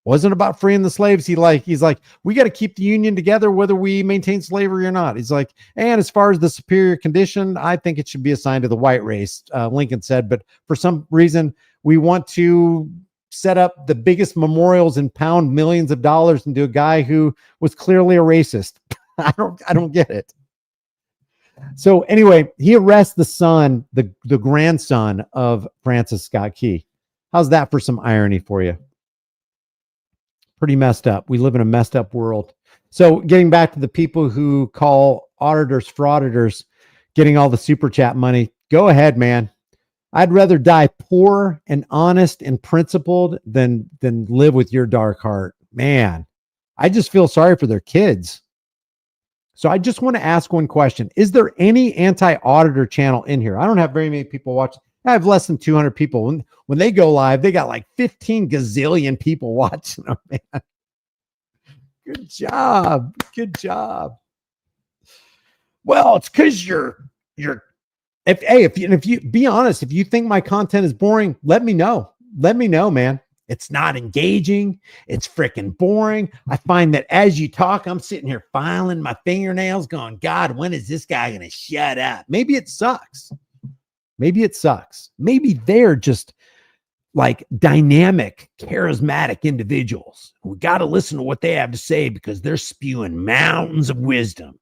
Wasn't about freeing the slaves. He's like, we got to keep the Union together, whether we maintain slavery or not. He's like, and as far as the superior condition, I think it should be assigned to the white race, Lincoln said. But for some reason, we want to set up the biggest memorials and pound millions of dollars into a guy who was clearly a racist. I don't get it. So anyway, he arrests the son, the grandson of Francis Scott Key. How's that for some irony for you? Pretty messed up. We live in a messed up world. So getting back to the people who call auditors frauditors, getting all the super chat money, go ahead, man. I'd rather die poor and honest and principled than live with your dark heart. Man, I just feel sorry for their kids. So I just want to ask one question. Is there any anti-auditor channel in here? I don't have very many people watching. I have less than 200 people. When they go live, they got like 15 gazillion people watching them, man. Good job. Good job. Well, it's because if you be honest, if you think my content is boring, let me know. Let me know, man. It's not engaging. It's freaking boring. I find that as you talk, I'm sitting here filing my fingernails going, God, when is this guy going to shut up? Maybe it sucks. Maybe it sucks. Maybe they're just like dynamic, charismatic individuals. We got to listen to what they have to say because they're spewing mountains of wisdom.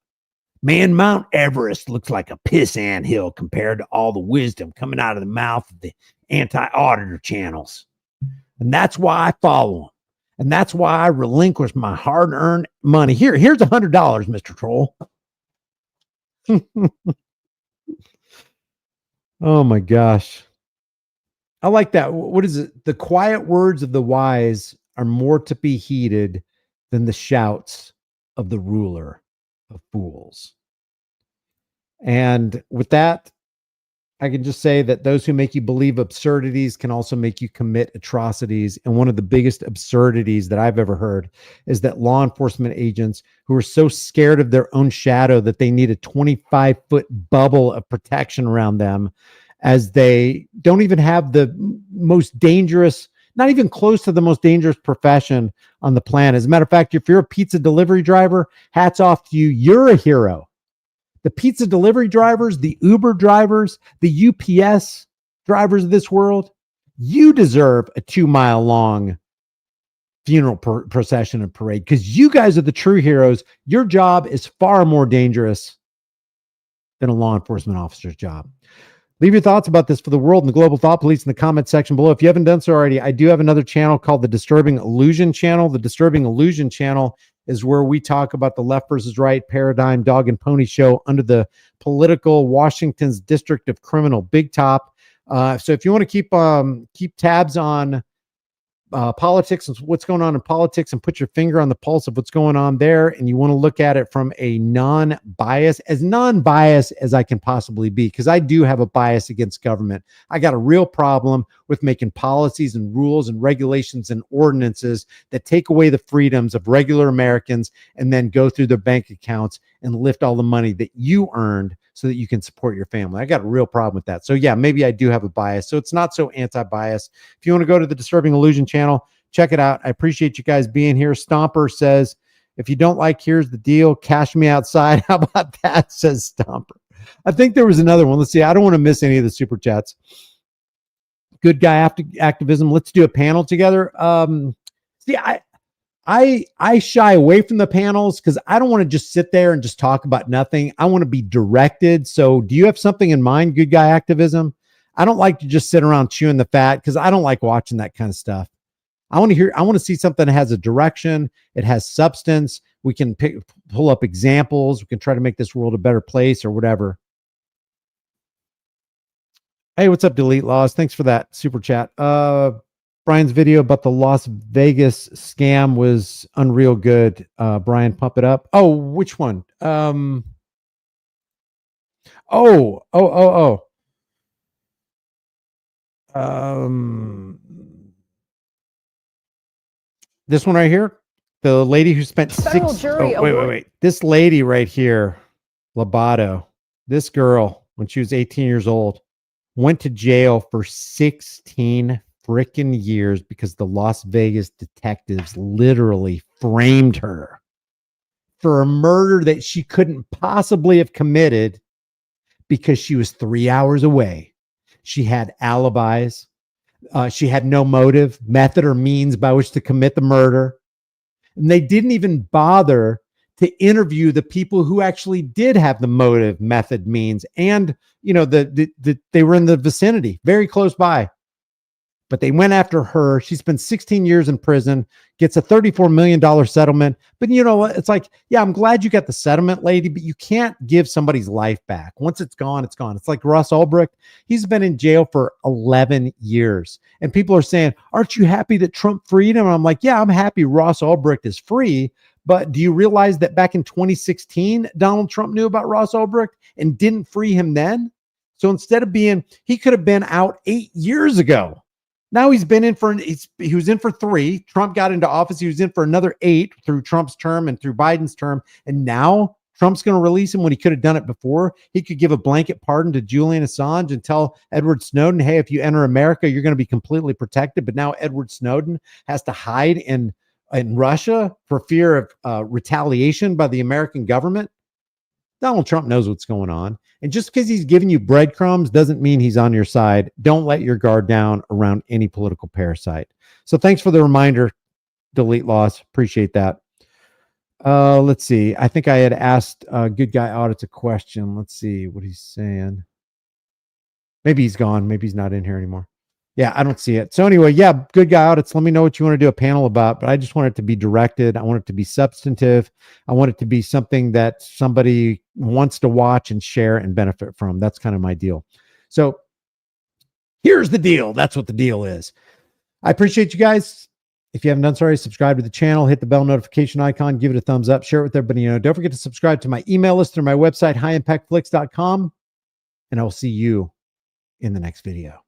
Man, Mount Everest looks like a piss anthill compared to all the wisdom coming out of the mouth of the anti-auditor channels. And that's why I follow them. And that's why I relinquish my hard-earned money. Here's $100, Mr. Troll. Oh my gosh. I like that. What is it? The quiet words of the wise are more to be heeded than the shouts of the ruler of fools. And with that, I can just say that those who make you believe absurdities can also make you commit atrocities. And one of the biggest absurdities that I've ever heard is that law enforcement agents who are so scared of their own shadow that they need a 25-foot bubble of protection around them, as they don't even have the most dangerous, not even close to the most dangerous profession on the planet. As a matter of fact, if you're a pizza delivery driver, hats off to you. You're a hero. The pizza delivery drivers, the Uber drivers, the UPS drivers of this world, you deserve a 2-mile long funeral procession and parade because you guys are the true heroes. Your job is far more dangerous than a law enforcement officer's job. Leave your thoughts about this for the world and the global thought police in the comment section below. If you haven't done so already, I do have another channel called the Disturbing Illusion Channel. The Disturbing Illusion Channel is where we talk about the left versus right paradigm dog and pony show under the political Washington's District of Criminal Big Top. So if you want to keep tabs on politics and what's going on in politics and put your finger on the pulse of what's going on there, and you want to look at it from a non-bias as I can possibly be, because I do have a bias against government. I got a real problem with making policies and rules and regulations and ordinances that take away the freedoms of regular Americans and then go through their bank accounts and lift all the money that you earned so that you can support your family. I got a real problem with that. So yeah, maybe I do have a bias. So it's not so anti-bias. If you want to go to the Disturbing Illusion channel, check it out. I appreciate you guys being here. Stomper says, if you don't like, here's the deal. Cash me outside. How about that? Says Stomper. I think there was another one. Let's see. I don't want to miss any of the super chats. Good guy activism. Let's do a panel together. See, I shy away from the panels because I don't want to just sit there and just talk about nothing. I want to be directed. So do you have something in mind, good guy activism? I don't like to just sit around chewing the fat because I don't like watching that kind of stuff. I want to see something that has a direction. It has substance. We can pull up examples. We can try to make this world a better place or whatever. Hey, what's up, Delete Laws? Thanks for that super chat. Brian's video about the Las Vegas scam was unreal good. Brian, pump it up. Oh, which one? This one right here. The lady who spent wait. This lady right here, Lobato, this girl, when she was 18 years old, went to jail for 16 freaking years because the Las Vegas detectives literally framed her for a murder that she couldn't possibly have committed because she was 3 hours away. She had alibis. She had no motive, method, or means by which to commit the murder. And they didn't even bother to interview the people who actually did have the motive, method, means, and they were in the vicinity, very close by. But they went after her. She spent 16 years in prison, gets a $34 million settlement. But you know what? It's like, yeah, I'm glad you got the settlement, lady, but you can't give somebody's life back. Once it's gone, it's gone. It's like Ross Ulbricht. He's been in jail for 11 years. And people are saying, aren't you happy that Trump freed him? And I'm like, yeah, I'm happy Ross Ulbricht is free. But do you realize that back in 2016, Donald Trump knew about Ross Ulbricht and didn't free him then? So instead of he could have been out 8 years ago. Now he was in for 3. Trump got into office. He was in for another 8 through Trump's term and through Biden's term. And now Trump's going to release him when he could have done it before. He could give a blanket pardon to Julian Assange and tell Edward Snowden, hey, if you enter America, you're going to be completely protected. But now Edward Snowden has to hide in Russia for fear of retaliation by the American government. Donald Trump knows what's going on. And just because he's giving you breadcrumbs doesn't mean he's on your side. Don't let your guard down around any political parasite. So thanks for the reminder, Delete Loss. Appreciate that. Let's see. I think I had asked Good Guy Audits a question. Let's see what he's saying. Maybe he's gone. Maybe he's not in here anymore. Yeah, I don't see it. So anyway, yeah, Good Guy Audits. Let me know what you want to do a panel about, but I just want it to be directed. I want it to be substantive. I want it to be something that somebody wants to watch and share and benefit from. That's kind of my deal. So here's the deal. That's what the deal is. I appreciate you guys. If you haven't done so already, subscribe to the channel, hit the bell notification icon, give it a thumbs up, share it with everybody. Don't forget to subscribe to my email list or my website, highimpactflix.com, and I will see you in the next video.